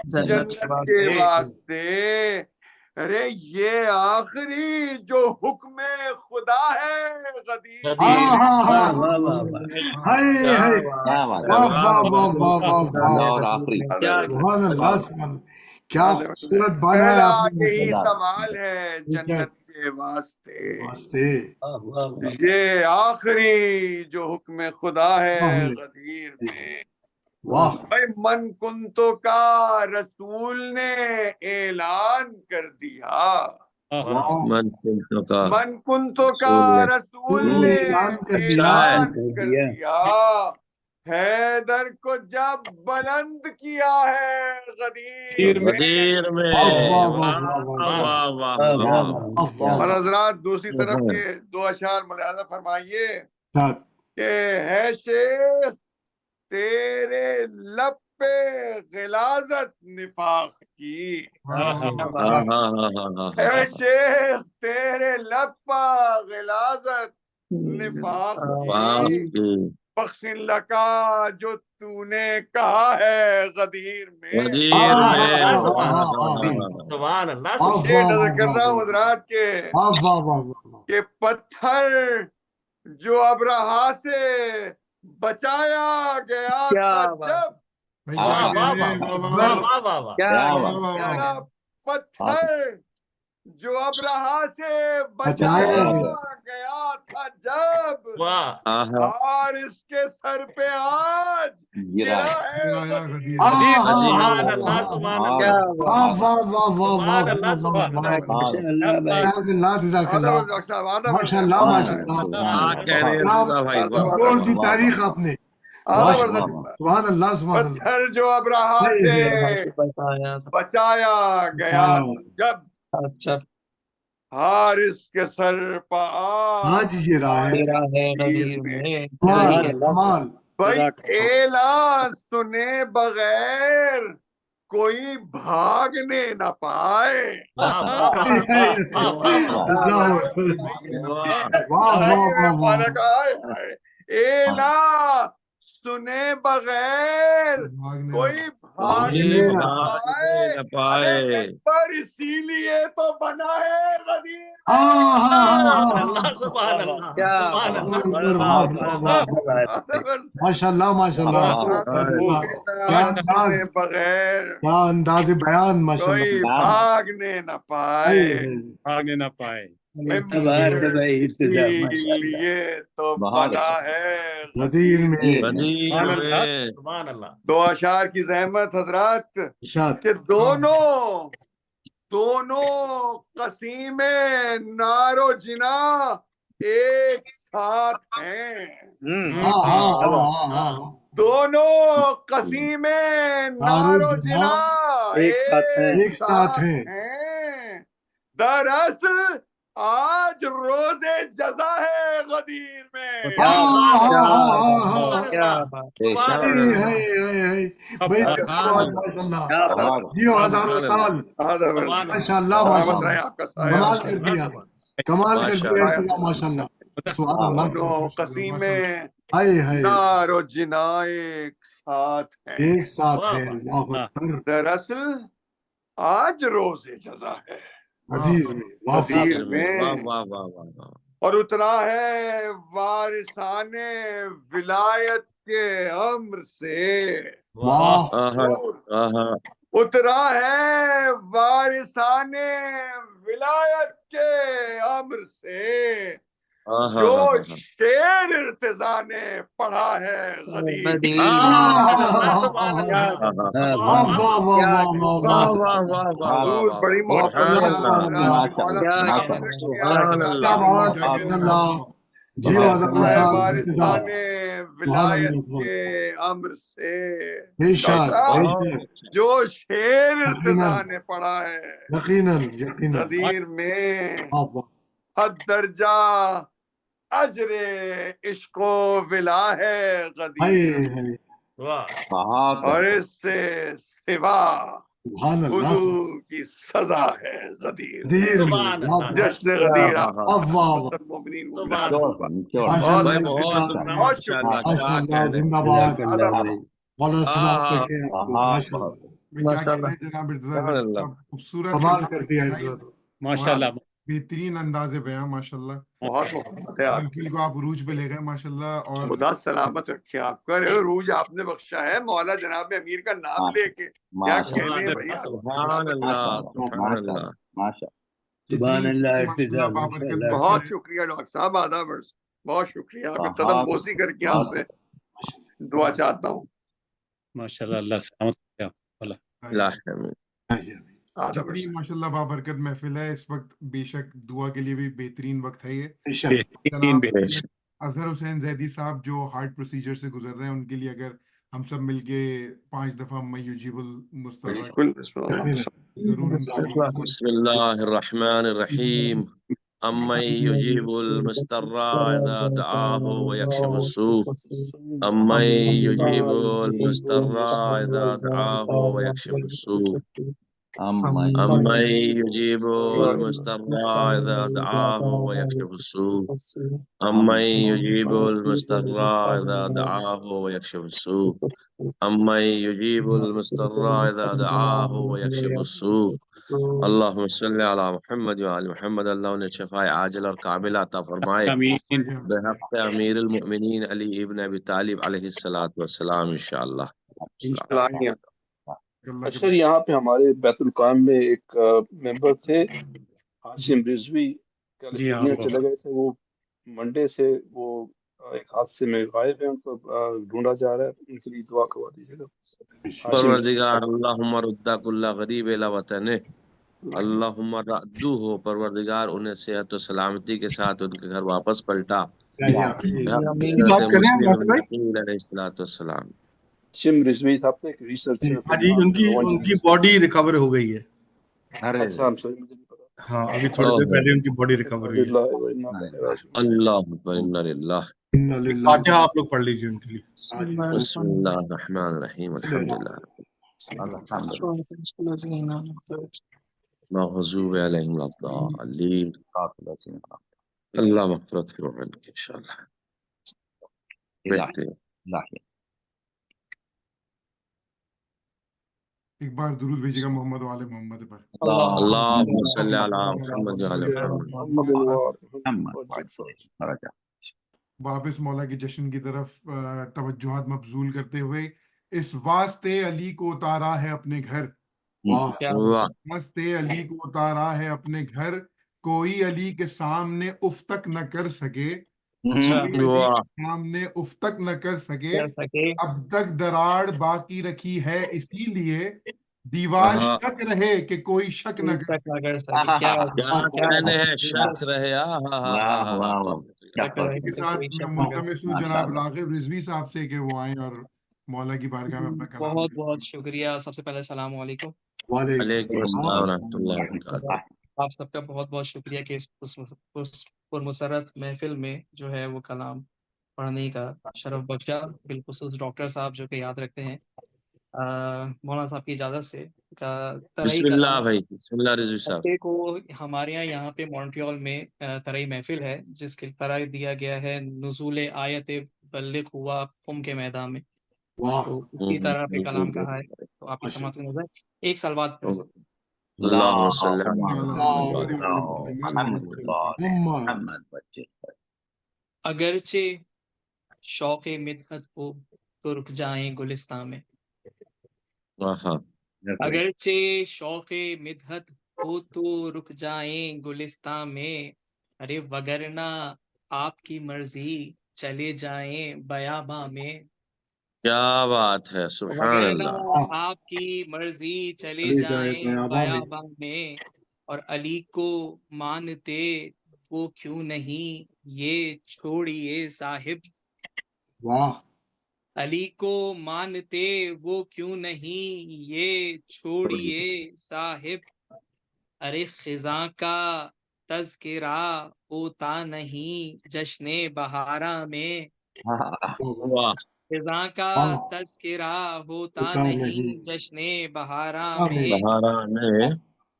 جنت کے واسطے، ارے یہ آخری جو حکم خدا ہے غدیر،
کیا خوبصورت بنا ہے
پہلا
آپ نے،
یہی سوال ہے جنت کے واسطے، یہ آخری جو حکم خدا ہے غدیر میں۔ بھائی من کنتو کا رسول نے اعلان کر دیا، من کنتو کا رسول نے اعلان کر دیا، حیدر کو جب بلند کیا ہے غدیر میں۔ اور حضرات دوسری طرف کے دو اشعار ملاحظہ فرمائیے کہ ہے شیخ تیرے لب پہ غلاظت نفاق کی، اے شیخ تیرے لب پہ غلاظت نفاق کی، بخشن لکا جو تو نے کہا ہے غدیر میں۔ یہ نظر کر رہا ہوں حضرات کہ پتھر جو ابرہا سے بچایا گیا تھا جب، پتھر جو ابرہا سے بچایا گیا تھا جب، اور اس کے سر پہ آج گرا ہے غدیر۔
ماشاء اللہ تاریخ آپ نے، سبحان اللہ سبحان اللہ۔
پتھر جو ابرہا سے بچایا گیا تھا جب، حارث کے سر پہ آج
گرا ہے
غدیر میں۔ بھائی اعلان سنے بغیر کوئی بھاگنے نہ پائے، اعلان سنے بغیر کوئی بھاگنے نہ پائے، پر اسی لیے تو بنا ہے غدیر۔
ماشاء اللہ ماشاء اللہ،
بغیر
کیا انداز بیان، ماشاء
کوئی
اللہ،
بھاگنے نہ پائے، اسی لیے تو بنا ہے
غدیر میں۔
دو اشعار کی زحمت حضرات کہ دونوں قسیم نار و جنا ایک ساتھ ہیں، دونوں قسیم نار و جنا ایک ساتھ ہیں، دراصل آج روز جزا ہے غدیر میں۔
ہزاروں سال، ماشاء اللہ کمال کر دیا، کمال کر دیا ماشاء اللہ۔
دونوں قسیم نار و جنا ایک ساتھ ہیں، دراصل آج روز جزا ہے غدیر میں۔ اور اترا ہے وارثان ولایت کے امر سے، اترا ہے وارثان ولایت کے امر سے، جو شعر ارتضا نے پڑھا ہے غدیر حضور بڑی محبت وارثان ولایت کے امر سے جو شعر ارتضا نے پڑھا ہے غدیر میں حد درجہ اجر عشق و ولا ہے غدیر اور اس سے سوا حضور کی سزا ہے غدیر جشن غدیر
ماشاءاللہ بہترین انداز بیاں ماشاءاللہ
بہت محبت ہے آپ کی
کو آپ عروج پہ لے گئے ماشاءاللہ اور
خدا سلامت رکھے آپ کا عروج آپ نے بخشا ہے مولا جناب امیر کا نام لے کے کیا کہنے ہیں بھائی
سبحان اللہ سبحان اللہ
سبحان اللہ
بہت شکریہ ڈاکٹر صاحب آدھا برس بہت شکریہ آپ کا قدم بوسی کر کے آپ میں دعا چاہتا ہوں
ماشاءاللہ اللہ سلامت
جتنی ماشاءاللہ بابرکت محفل ہے اس وقت بے شک دعا کے لیے بھی بہترین وقت ہے یہ اظہر حسین زیدی صاحب جو ہارٹ پروسیجر سے گزر رہے ہیں ان کے لیے اگر ہم سب مل کے 5 دفعہ میں یجیب المسترع
بسم اللہ الرحمن الرحیم امن یجیب المسترع اذا دعاہ ویکشف السوء امن یجیب المسترع اذا دعاہ ویکشف السوء امن یجیب المسترع اذا دعاہ ویکشف السوء امن یجیب المسترع اذا دعاہ ویکشف السوء امن یجیب المسترع اذا دعاہ ویکشف السوء اللہم صلی علی محمد وعلی محمد. اللہ انہیں شفاء عاجل اور کامل عطا فرمائے بحق امیر المؤمنین علی ابن ابی طالب علیہ السلام انشاءاللہ.
اچھا یہاں پہ ہمارے بیت القام میں ایک ممبر تھے ہاشم رضوی کیلیفورنیا چلے گئے تھے. وہ منڈے سے وہ ایک حادثے میں غائب ہیں, ان کو ڈھونڈا جا رہا ہے, ان کے لیے دعا کروا دیجیے گا.
پروردگار اللہم ردہ کل غریب الى وطنہ, اللہم ردو ہو پروردگار انہیں صحت و سلامتی کے ساتھ ان کے گھر واپس پلٹا.
ہاشم رضوی صاحب نے ایک ریسرچر
جی ان کی باڈی ریکور ہو گئی ہے.
اچھا ہم سوری مجھے نہیں پتا.
ہاں ابھی تھوڑی دیر پہلے ان کی باڈی ریکور ہوئی ہے.
اللہ انا للہ.
فاتحہ آپ لوگ پڑھ لیجیے ان کے لیے.
بسم اللہ الرحمن الرحیم الحمدللہ مغضوب علیہم الضالین. اللہ مغفرت کرو انشاءاللہ.
ایک بار درود بھیجیے گا محمد وعلی محمد پر.
اللہم صلی علی محمد وعلی محمد.
واپس مولا کے جشن کی طرف توجہات مبذول کرتے ہوئے اس واسطے علی کو اتارا ہے اپنے گھر, واسطے علی کو اتارا ہے اپنے گھر, کوئی علی کے سامنے اف تک نہ کر سکے, سامنے اف تک نہ کر سکے, اب تک دراڑ باقی رکھی ہے اسی لیے دیوار شک رہے کہ کوئی شک نہ کر جناب راغب رضوی صاحب سے کہ وہ آئیں اور مولا کی بارگاہ میں اپنا کلام.
بہت بہت شکریہ. سب سے پہلے السلام علیکم.
وعلیکم السلام ورحمۃ اللہ وبرکاتہ.
آپ سب کا بہت بہت شکریہ کہ اس پرمسرت محفل میں جو ہے وہ کلام پڑھنے کا شرف بخشا, بالخصوص ڈاکٹر صاحب جو کہ یاد رکھتے ہیں. مولانا صاحب کی اجازت سے
بسم اللہ بھائی, بسم اللہ رضوی صاحب
کو ہمارے یہاں پہ مونٹریال میں ترئی محفل ہے جس کے قرار دیا گیا ہے نزول آیت بلغ ہوا قم کے میدان میں. تو اسی طرح پہ کلام کہا ہے, تو آپ کی سماعت میں نظر ایک سال بعد
اللہم صلی علی
محمد. اگرچہ شوق مدحت ہو تو رک جائیں گلستان میں, اگرچہ شوق مدحت ہو تو رک جائیں گلستان میں, ارے وگرنہ آپ کی مرضی چلے جائیں بیاباں میں،
کیا بات ہے، سبحان
وگرنہ
اللہ.
آپ کی مرضی چلے
چلے جائے
جائیں
بیاباں میں،
بیاباں میں، اور علی کو مانتے وہ کیوں نہیں یہ چھوڑیے صاحب،
واہ
علی کو مانتے وہ کیوں نہیں یہ چھوڑیے صاحب، ارے خزاں کا تذکرہ ہوتا نہیں جشن بہارا میں،
واہ
خزاں کا
واہ
تذکرہ ہوتا
ہوتا نہیں
نہیں جشن بہارا میں،
بہارا میں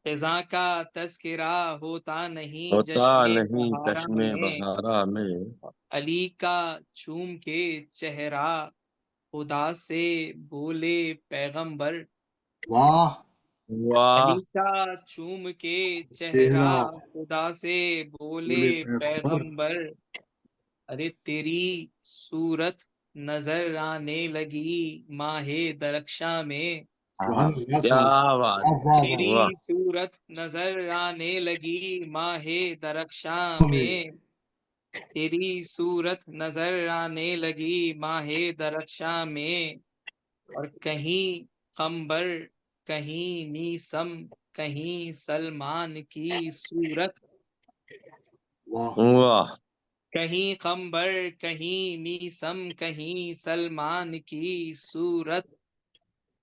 خزاں کا تذکرہ ہوتا نہیں
ہوتا
جشن
نہیں
بہارا
چشم
میں،
بہارا میں.
علی کا چوم کے چہرہ خدا سے بولے پیغمبر،
واہ
واہ
علی کا چوم کے چہرہ
چہرہ
خدا سے بولے
بولے پیغمبر،
پیغمبر، ارے تیری صورت نظر آنے لگی ماہ درخشاں میں،
سبحان اللہ
کیا
سبحان
بات،
اللہ، واہ واہ
تیری
واہ.
صورت نظر آنے لگی ماہ درخشاں
واہ
میں، تیری صورت نظر آنے لگی ماہ درخشاں میں، اور کہیں قمبر کہیں نیسم کہیں سلمان کی صورت،
واہ
واہ
کہیں قمبر کہیں نیسم کہیں سلمان کی صورت،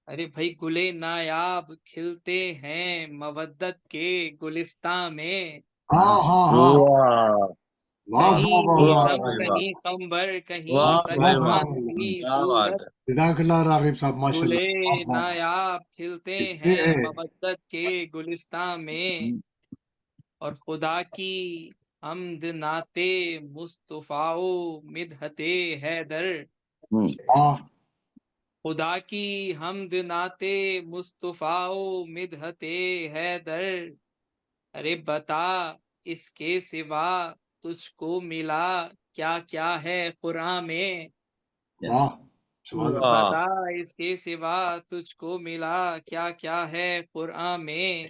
ارے بھائی گلے نایاب کھلتے ہیں مودت کے گلستان میں،
ہاں ہاں ہاں
واہ
واہ
کہیں
واہ واہ
واہ
واہ
نیسم
بھائی واہ،
کہیں قمبر کہیں
واہ بھائی
واہ
واہ،
واہ
سلمان
واہ،
کی
کیا بات
صورت،
ہے.
جزاک اللہ راغب صاحب ماشاء
گلے
اللہ، واہ واہ
نایاب کھلتے
کتنے
ہیں
ہیں
مودت کے گلستان میں، اور خدا کی حمد ناتے مصطفیٰ و مدحت حیدر،
واہ
خدا کی حمد ناتے مصطفیٰ و مدحت حیدر، ارے بتا اس کے سوا تجھ کو ملا کیا کیا ہے قرآن میں،
واہ سبحان اللہ،
واہ
بتا اس کے سوا تجھ کو ملا کیا کیا ہے قرآن میں،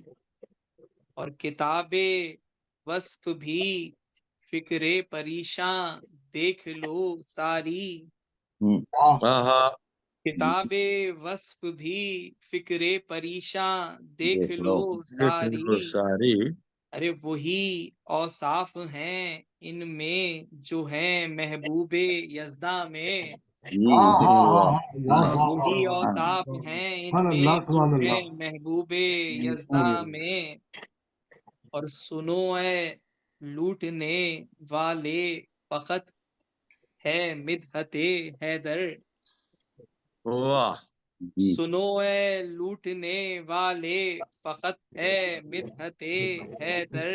اور کتاب وصف بھی فکر پریشاں دیکھ لو ساری،
واہ
ہاں
کتاب وصف بھی فکر پریشاں دیکھ لو
دیکھ لو
ساری،
ساری.
ارے وہی اوصاف ہیں ان میں جو ہیں محبوب یزداں میں،
ہاں ہاں ہاں
واہ
ہاں واہ واہ
وہی
واہ واہ،
اوصاف ہیں ان
سبحان
میں
اللہ
جو
سبحان
ہیں
اللہ،
محبوب یزداں میں، اور سنو اے لوٹنے والے فقط ہے مدحت حیدر،
واہ
سنو اے لوٹنے والے فقط ہے مدحت حیدر،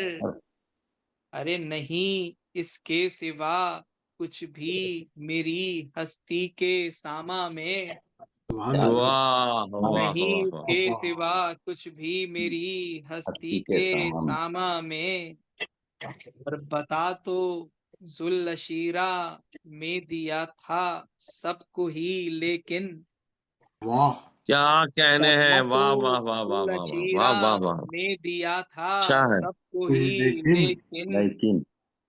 ارے نہیں اس کے سوا کچھ بھی میری ہستی کے ساما میں،
سبحان اللہ،
واہ واہ
نہیں
واہ
اس
واہ.
کے سوا کچھ بھی میری ہستی کے ساما میں، اور بتا تو ذوالشیرہ میں دیا تھا سب کو ہی لیکن،
واہ
کیا کہنے
بتا
ہیں،
تو
واہ واہ واہ واہ واہ واہ
ذوالشیرہ
واہ واہ واہ.
میں دیا تھا
اچھا ہے.
سب کو
کوئی
ہی
لیکن
لیکن،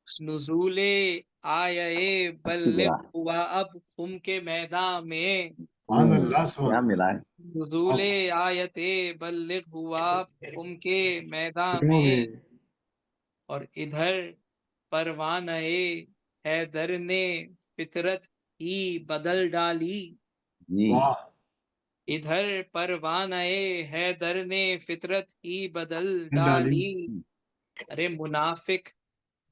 نزول آئے بلغ ہوا اب خم کے میدان میں،
سبحان اللہ سبحان اللہ،
نزول
واہ
آیت بلغ ہوا اب خم کے میدان
واہ
میں،
میں،
اور ادھر پروانہ حیدر نے فطرت ہی بدل ڈالی،
واہ
ادھر پروانہ حیدر نے فطرت ہی بدل
ڈالی،
ڈالی، ارے منافق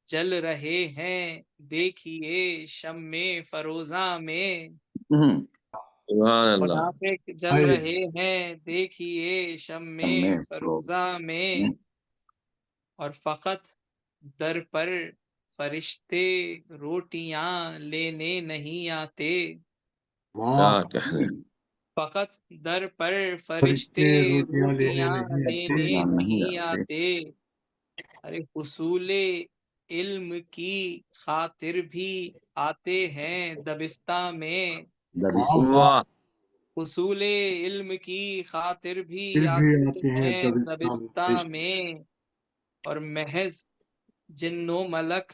جل رہے ہیں دیکھیے شمع فروزاں میں،
سبحان اللہ.
منافق جل
ہائے
رہے ہیں دیکھیے شمع فروزاں میں، اور فقط در پر فرشتے روٹیاں لینے نہیں آتے،
کیا
واہ
کہنے.
فقط در پر فرشتے
فرشتے روٹیاں لینے
روٹیاں
نہیں آتے،
لینے نہیں آتے، ارے حصول علم کی خاطر بھی آتے ہیں دبستہ میں،
واہ واہ
واہ
حصول علم کی خاطر بھی
پھر بھی
آتے
آتے ہیں
ہیں
دبستان
دبستہ
میں،
میں، اور محض جن و ملک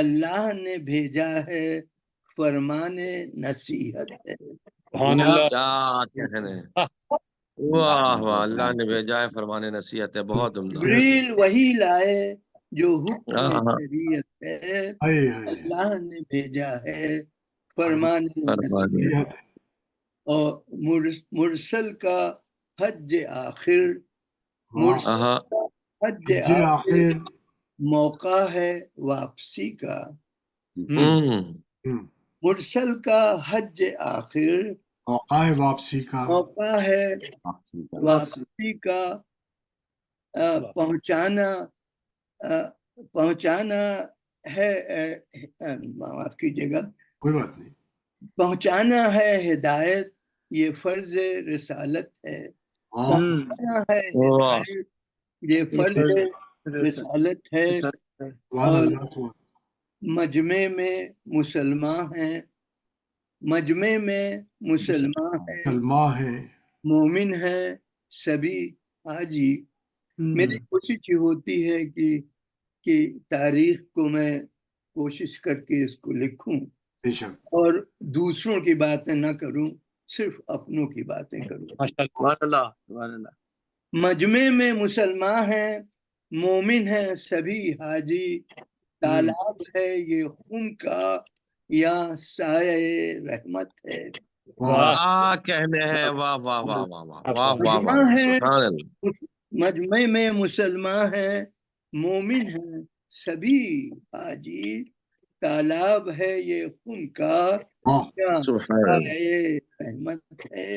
اللہ نے بھیجا ہے فرمان نصیحت ہے.
کیا کہنے. واہ واہ، اللہ نے بھیجا ہے فرمان نصیحت ہے، بہت عمدہ.
جبریل وہی لائے جو حکم شریعت ہے. اللہ نے بھیجا ہے فرمان نصیحت. اور مرسل کا حج آخر، حج آخر موقع ہے واپسی کا. مرسل کا حج آخر
موقع ہے واپسی کا،
موقع ہے واپسی کا. پہنچانا ہے، معاف کیجیے گا،
کوئی بات نہیں،
پہنچانا ہے ہدایت، یہ فرض رسالت ہے. پہنچانا ہے ہدایت، یہ فرض رسالت ہے. اور مجمع میں مسلمان ہیں، مجمع میں مسلمان ہیں، مومن ہیں سبھی حاجی. میری کوشش یہ ہوتی ہے کہ تاریخ کو میں کوشش کر کے اس کو لکھوں اور دوسروں کی باتیں نہ کروں، صرف اپنوں کی باتیں کروں. مجمع میں مسلمان ہیں، مومن ہیں سبھی حاجی. تالاب ہے یہ خون کا یا سایہ رحمت ہے.
واہ کہنے ہیں، واہ واہ واہ واہ واہ واہ واہ واہ، سبحان اللہ.
مجمع میں مسلمان ہیں، مومن ہیں سبھی حاجی. تالاب ہے یہ خون کا یا سایہ رحمت ہے.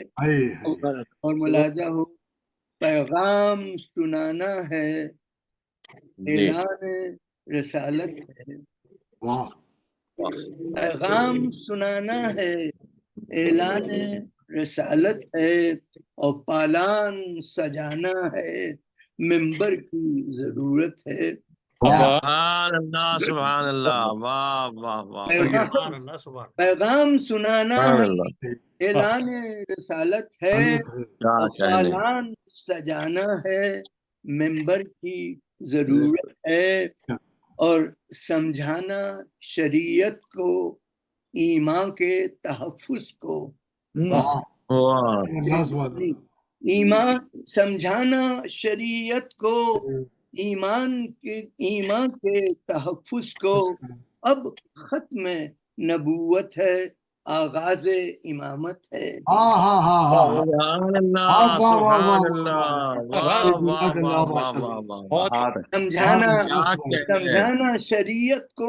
اور ملاحظہ ہو، پیغام سنانا ہے، اعلان رسالت ہے. پیغام سنانا ہے، اعلان رسالت ہے. اور پالان سجانا ہے، ممبر کی ضرورت ہے.
سبحان اللہ سبحان اللہ، واہ واہ واہ.
پیغام سنانا ہے، اعلان رسالت ہے. اور پالان سجانا ہے، ممبر کی ضرورت ہے. اور سمجھانا شریعت کو، ایمان کے تحفظ کو. ایمان سمجھانا شریعت کو، ایمان کے تحفظ کو. اب ختم نبوت ہے، آغاز امامت ہے.
سبحان اللہ سبحان اللہ، واہ واہ واہ واہ واہ.
سمجھانا شریعت کو،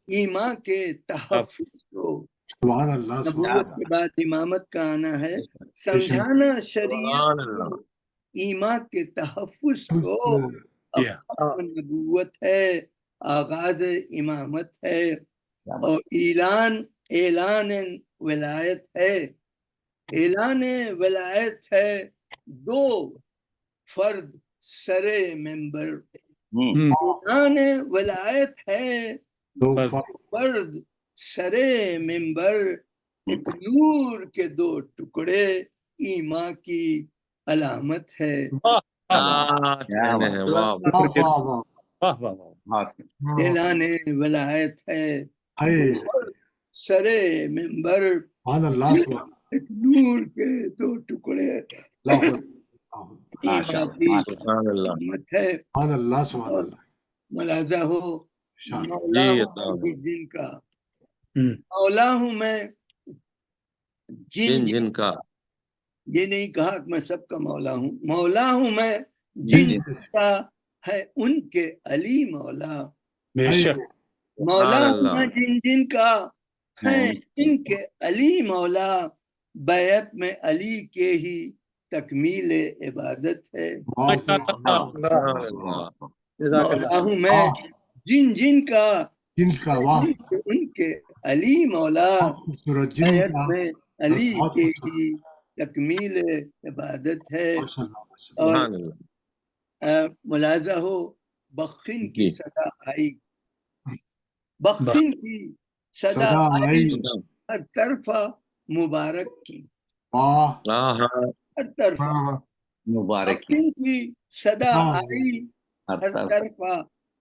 ایمان کے تحفظ کو. نبوت کے بعد امامت کا آنا ہے. سمجھانا شریعت کو، ایمان کے تحفظ کو. اب ختم نبوت ہے، آغاز امامت ہے. اور اعلان ولایت ہے. اعلان ولایت ہے، دو فرد سر ممبر. اعلان ولایت ہے، دو فرد سر ممبر. ایک نور کے دو ٹکڑے، ایمان کی علامت ہے. اعلان ولایت ہے، سر ممبر. ایک نور کے دو ٹکڑے، ایمان کی علامت ہے. ملاحظہ ہو، مولا ہوں جن کا، مولا ہوں میں جن کا. یہ نہیں کہا کہ میں سب کا مولا ہوں. مولا ہوں میں جن کا ہے ان کے علی مولا. مولا ہوں میں جن کا ہے ان کے علی مولا. بیعت میں علی کے ہی تکمیل عبادت ہے. مولا ہوں میں جن کا ان کے علی مولا. بیعت میں علی کے ہی تکمیل عبادت ہے. اور ملاحظہ ہو، بخشن کی صدا آئی، بخشن کی صدا آئی ہر طرفہ مبارک کی. ہر طرفہ مبارک کی صدا آئی، ہر طرفہ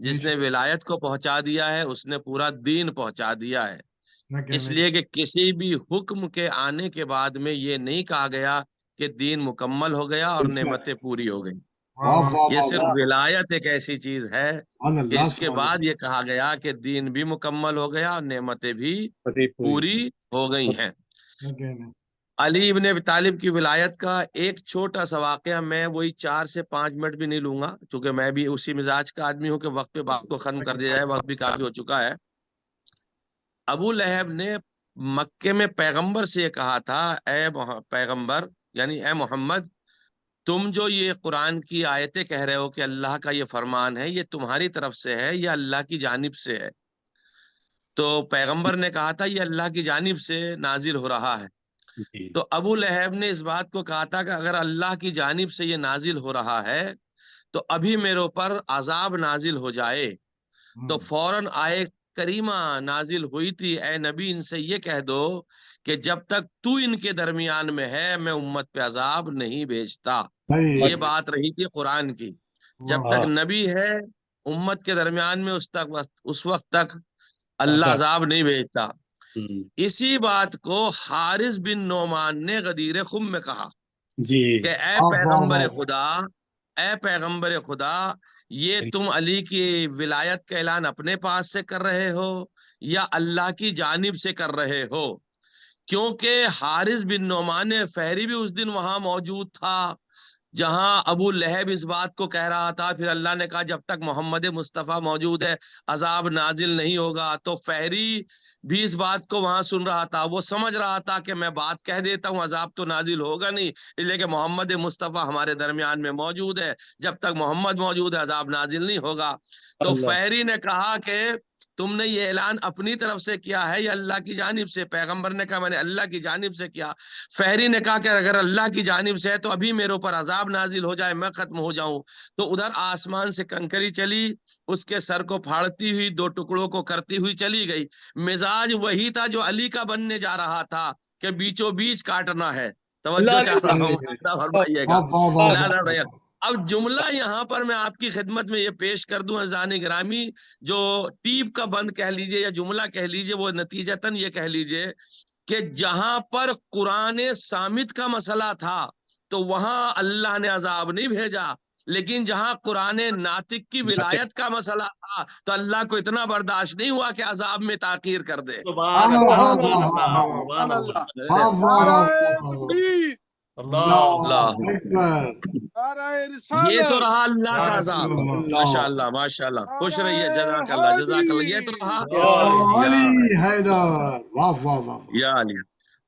جس نے ولایت کو پہنچا دیا ہے اس نے پورا دین پہنچا دیا ہے، اس لیے کہ کسی بھی حکم کے آنے کے بعد میں یہ نہیں کہا گیا کہ دین مکمل ہو گیا اور نعمتیں پوری ہو گئی. یہ صرف ولایت ایک ایسی چیز ہے کہ اس کے بعد یہ کہا گیا کہ دین بھی مکمل ہو گیا اور نعمتیں بھی پوری ہو گئی ہیں. علی ابن ابی طالب کی ولایت کا ایک چھوٹا سا واقعہ، میں وہی 4 سے 5 منٹ بھی نہیں لوں گا کیونکہ میں بھی اسی مزاج کا آدمی ہوں کہ وقت پہ بات کو ختم کر دیا جائے، وقت بھی کافی ہو چکا ہے. ابو لہب نے مکے میں پیغمبر سے یہ کہا تھا، اے پیغمبر یعنی اے محمد، تم جو یہ قرآن کی آیتیں کہہ رہے ہو کہ اللہ کا یہ فرمان ہے، یہ تمہاری طرف سے ہے یا اللہ کی جانب سے ہے؟ تو پیغمبر نے کہا تھا یہ اللہ کی جانب سے نازل ہو رہا ہے. تو ابو لہب نے اس بات کو کہا تھا کہ اگر اللہ کی جانب سے یہ نازل ہو رہا ہے تو ابھی میرے اوپر عذاب نازل ہو جائے. تو فوراً آیت کریمہ نازل ہوئی تھی، اے نبی ان سے یہ کہہ دو کہ جب تک تو ان کے درمیان میں ہے میں امت پہ عذاب نہیں بھیجتا. یہ بات رہی تھی قرآن کی، جب تک نبی ہے امت کے درمیان میں اس وقت تک اللہ عذاب نہیں بھیجتا. اسی بات کو حارث بن نعمان نے غدیر خم میں کہا کہ اے پیغمبر خدا یہ تم علی کی ولایت کا اعلان اپنے پاس سے کر رہے ہو یا اللہ کی جانب سے کر رہے ہو؟ کیونکہ حارث بن نعمان فہری بھی اس دن وہاں موجود تھا جہاں ابو لہب اس بات کو کہہ رہا تھا. پھر اللہ نے کہا جب تک محمد مصطفیٰ موجود ہے عذاب نازل نہیں ہوگا. تو فہری بھی اس بات کو وہاں سن رہا تھا، وہ سمجھ رہا تھا کہ میں بات کہہ دیتا ہوں عذاب تو نازل ہوگا نہیں، اس لیے کہ محمد مصطفیٰ ہمارے درمیان میں موجود ہے، جب تک محمد موجود ہے عذاب نازل نہیں ہوگا. تو فہری نے کہا کہ تم نے یہ اعلان اپنی طرف سے کیا ہے یا اللہ کی جانب سے؟ پیغمبر نے کہا میں نے اللہ کی جانب سے کیا. فہری نے کہا کہ اگر اللہ کی جانب سے ہے تو ابھی میرے اوپر عذاب نازل ہو جائے، میں ختم ہو جاؤں. تو ادھر آسمان سے کنکری چلی، اس کے سر کو پھاڑتی ہوئی 2 ٹکڑوں کو کرتی ہوئی چلی گئی. مزاج وہی تھا جو علی کا بننے جا رہا تھا کہ بیچوں بیچ کاٹنا ہے. توجہ چاہ رہا ہوں، فرمائیے گا. اب جملہ یہاں پر میں آپ کی خدمت میں یہ پیش کر دوں عزیزان گرامی، جو ٹیپ کا بند کہہ لیجئے یا جملہ کہہ لیجئے، وہ نتیجتاً یہ کہہ لیجئے کہ جہاں پر قرآن صامت کا مسئلہ تھا تو وہاں اللہ نے عذاب نہیں بھیجا، لیکن جہاں قرآن ناطق کی ولایت کا مسئلہ تھا تو اللہ کو اتنا برداشت نہیں ہوا کہ عذاب میں تاخیر کر دے. یہ تو رہا اللہ کا عذاب. ماشاء اللہ ماشاء اللہ، خوش رہیے، جزاک اللہ جزاک اللہ. یہ تو رہا یا علی.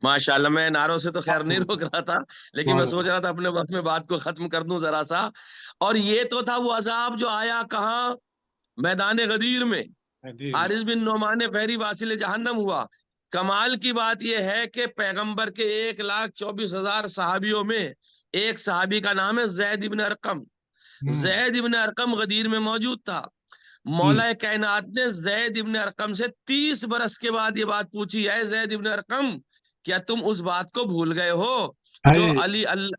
ماشاء اللہ، میں نعروں سے تو خیر نہیں روک رہا تھا، لیکن میں سوچ رہا تھا اپنے وقت میں بات کو ختم کر دوں ذرا سا. اور یہ تو تھا وہ عذاب جو آیا کہاں؟ میدان غدیر میں. حارث بن نعمان فہری واصل جہنم ہوا. کمال کی بات یہ ہے کہ پیغمبر کے 1,24,000 صحابیوں میں ایک صحابی کا نام ہے زید ابن ارقم. زید ابن ارقم غدیر میں موجود تھا. مولا کائنات نے زید ابن ارقم سے 30 برس کے بعد یہ بات پوچھی، اے زید ابن ارقم کیا تم اس بات کو بھول گئے ہو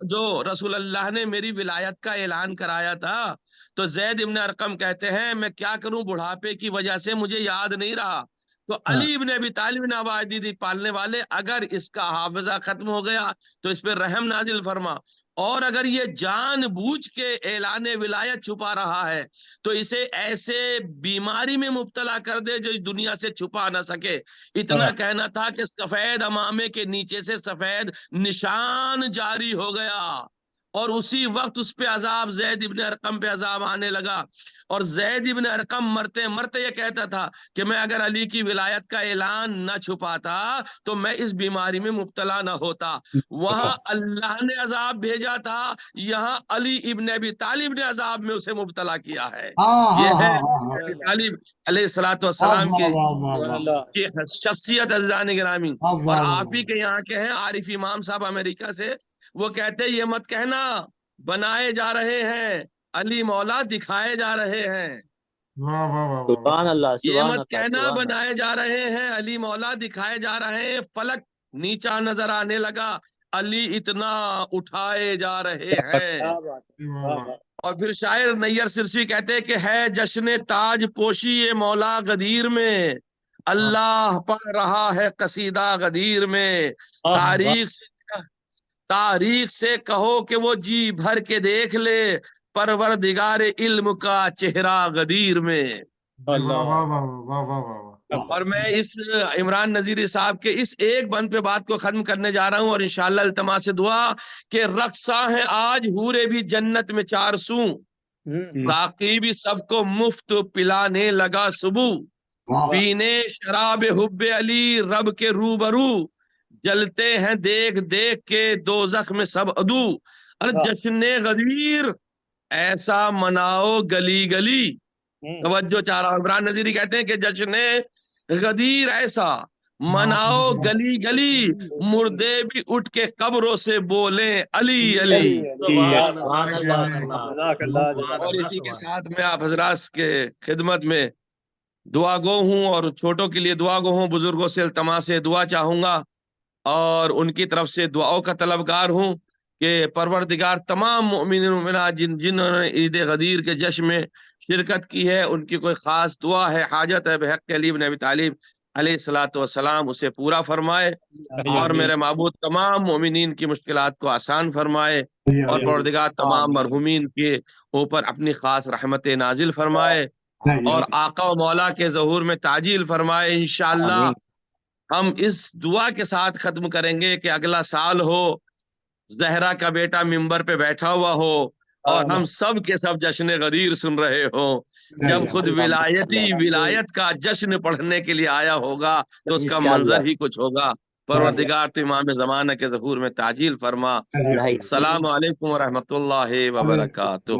جو رسول اللہ نے میری ولایت کا اعلان کرایا تھا؟ تو زید ابن ارقم کہتے ہیں میں کیا کروں، بڑھاپے کی وجہ سے مجھے یاد نہیں رہا. تو علی ابن ابی طالب نے آواز دی تھی، پالنے والے اگر اس کا حافظہ ختم ہو گیا تو اس پہ رحم نازل فرما، اور اگر یہ جان بوجھ کے اعلان ولایت چھپا رہا ہے تو اسے ایسے بیماری میں مبتلا کر دے جو دنیا سے چھپا نہ سکے. اتنا کہنا تھا کہ سفید امامے کے نیچے سے سفید نشان جاری ہو گیا، اور اسی وقت اس پہ عذاب، زید ابن ارقم پہ عذاب آنے لگا. اور زید ابن ارقم مرتے مرتے یہ کہتا تھا کہ میں اگر علی کی ولایت کا اعلان نہ چھپاتا تو میں اس بیماری میں مبتلا نہ ہوتا. وہاں اللہ نے عذاب بھیجا تھا، یہاں علی ابن ابی طالب نے عذاب میں اسے مبتلا کیا ہے. یہ ہے طالب علیہ الصلوۃ والسلام کی شخصیت عزیزان گرامی. اور آپ ہی کے یہاں کے ہیں عارف امام صاحب امریکہ سے، وہ کہتے یہ مت کہنا بنائے جا رہے ہیں، علی مولا دکھائے جا رہے ہیں.
سبحان اللہ،
یہ مت کہنا بنائے جا رہے ہیں، علی مولا دکھائے جا رہے ہیں. فلک نیچا نظر آنے لگا، علی اتنا اٹھائے جا رہے ہیں. اور پھر شاعر نیر سرسی کہتے ہیں کہ ہے جشن تاج پوشی مولا غدیر میں، اللہ پڑھ رہا ہے قصیدہ غدیر میں، تاریخ سے کہو کہ وہ جی بھر کے دیکھ لے پروردگار علم کا چہرہ غدیر میں۔
واہ واہ واہ واہ واہ واہ واہ۔
اور میں اس عمران نذیری صاحب کے اس ایک بند پہ بات کو ختم کرنے جا رہا ہوں، اور انشاءاللہ التماس دعا کہ رقصاں ہیں آج حورے بھی جنت میں 400، ساقی بھی سب کو مفت پلانے لگا صبح، پینے شراب حب علی رب کے روبرو، جلتے ہیں دیکھ دیکھ کے دوزخ میں سب عدو، جشن غدیر ایسا مناؤ گلی گلی۔ توجہ چاہ رہا ہوں، عمران نذیری کہتے ہیں کہ جشن غدیر ایسا مناؤ گلی گلی، مردے بھی اٹھ کے قبروں سے بولیں علی علی۔ اور اسی کے ساتھ میں آپ حضرات کے خدمت میں دعا گو ہوں، اور چھوٹوں کے لیے دعا گو ہوں، بزرگوں سے التماس دعا چاہوں گا اور ان کی طرف سے دعاؤں کا طلبگار ہوں کہ پروردگار تمام مومنین مومنات جنہوں نے عید غدیر کے جشن میں شرکت کی ہے، ان کی کوئی خاص دعا ہے، حاجت ہے، بحق علی بن ابی طالب علیہ الصلوۃ والسلام اسے پورا فرمائے، اور میرے معبود تمام مومنین کی مشکلات کو آسان فرمائے، اور پروردگار تمام مرحومین کے اوپر اپنی خاص رحمت نازل فرمائے، اور آقا و مولا کے ظہور میں تعجیل فرمائے۔ انشاءاللہ ہم اس دعا کے ساتھ ختم کریں گے کہ اگلا سال ہو، زہرا کا بیٹا ممبر پہ بیٹھا ہوا ہو، اور ہم سب کے سب جشن غدیر سن رہے ہوں، جب خود ولایت کا جشن پڑھنے کے لیے آیا ہوگا تو اس کا منظر ہی کچھ ہوگا۔ پروردگار تو امام زمانہ کے ظہور میں تعجیل فرما۔ السلام علیکم ورحمۃ اللہ وبرکاتہ۔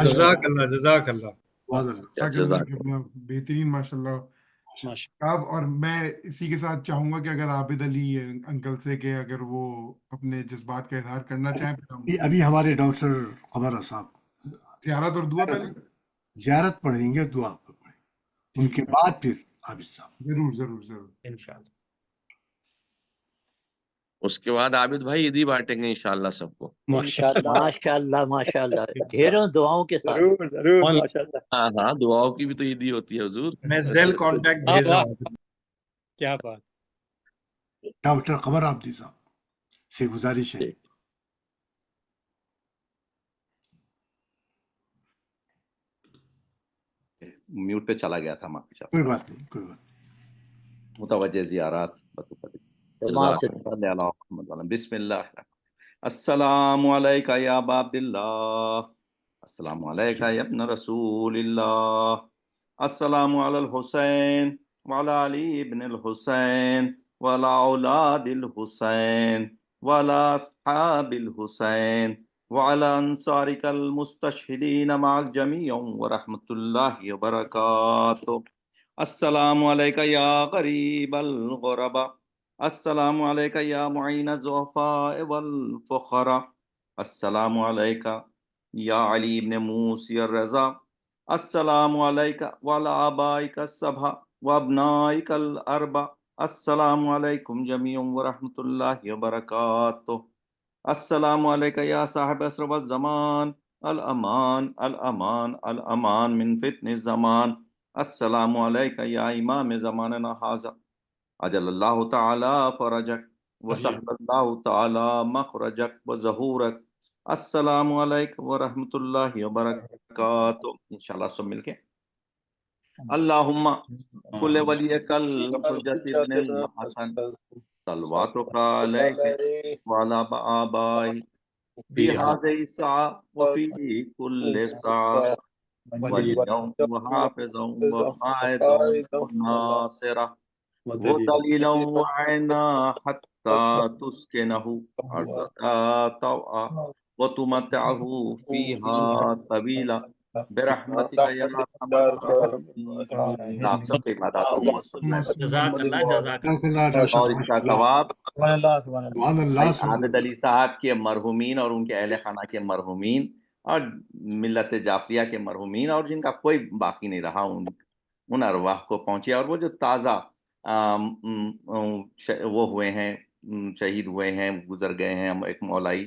جزاک اللہ جزاک اللہ، بہترین ماشاء اللہ صاحب۔ اور میں اسی کے ساتھ چاہوں گا کہ اگر عابد علی انکل سے کہ اگر وہ اپنے جذبات کا اظہار کرنا چاہیں۔
ابھی ہمارے ڈاکٹر قمر صاحب
زیارت اور دعا پہلے،
زیارت پڑھیں گے، دعا پڑھیں، ان کے بعد پھر عابد صاحب۔
ضرور ضرور ضرور
انشاءاللہ۔
اس کے بعد عابد بھائی عیدی بانٹیں گے انشاءاللہ سب کو۔
ماشاءاللہ ماشاءاللہ، ڈھیروں دعاؤں کے ساتھ۔
ہاں ہاں، دعاؤں کی بھی تو عیدی ہوتی ہے حضور۔
میں ذیل کانٹیکٹ بھیج رہا ہوں۔
کیا بات۔
ڈاکٹر قمر عابدی صاحب سے گزارش ہے۔
میوٹ پہ چلا گیا تھا،
کوئی بات نہیں، کوئی بات نہیں۔
متوجہ زیارات بسم اللہ۔ السلام علیکہ یا ابا عبداللہ، السلام علیکہ یا ابن رسول اللہ، السلام علی الحسین وعلی علی ابن الحسین وعلی اولاد الحسین وعلی اصحاب الحسین وعلی انصارک المستشہدین مع الجمیع ورحمۃ اللہ وبرکاتہ۔ السلام علیکہ یا غریب الغرباء، السلام علیکہ یا معین الضعفاء والفقراء، السلام علیکہ یا علی ابن موسی الرضا، السلام علیکہ وعلی آبائک السبع وابنائک الاربع، السلام علیکم جمیعا ورحمۃ اللہ وبرکاتہ۔ السلام علیکہ یا صاحب عصر والزمان، الامان الامان الامان من فتن الزمان، السلام علیکہ یا امام زماننا ھذا، اجل اللہ تعالی فرجک وسہل اللہ تعالی مخرجک وظہورک، السلام علیکم ورحمۃ اللہ وبرکاتہ۔ انشاءاللہ سب مل کے اللہم کل ولیک الحجۃ ابن الحسن صلواتک علیہ وعلی آبائہ فی ہذہ الساعۃ وفی کل ساعۃ ولیہ وحافظا وقائدا وناصرا ودلیلا وعینا حتی تسکنہ ارضک طوعا وتمتعہ فیہا طویلا برحمتک یا ارحم الراحمین۔ آپ سب کے عبادات کو
جزاک اللہ جزاک اللہ۔
اور اس کا ثواب
سبحان اللہ۔
عابد علی صاحب کے مرحومین اور ان کے اہل خانہ کے مرحومین اور ملت جعفریہ کے مرحومین اور جن کا کوئی باقی نہیں رہا، ان ارواح کو پہنچے، اور وہ جو تازہ وہ ہوئے ہیں، شہید ہوئے ہیں، گزر گئے ہیں، ایک مولائی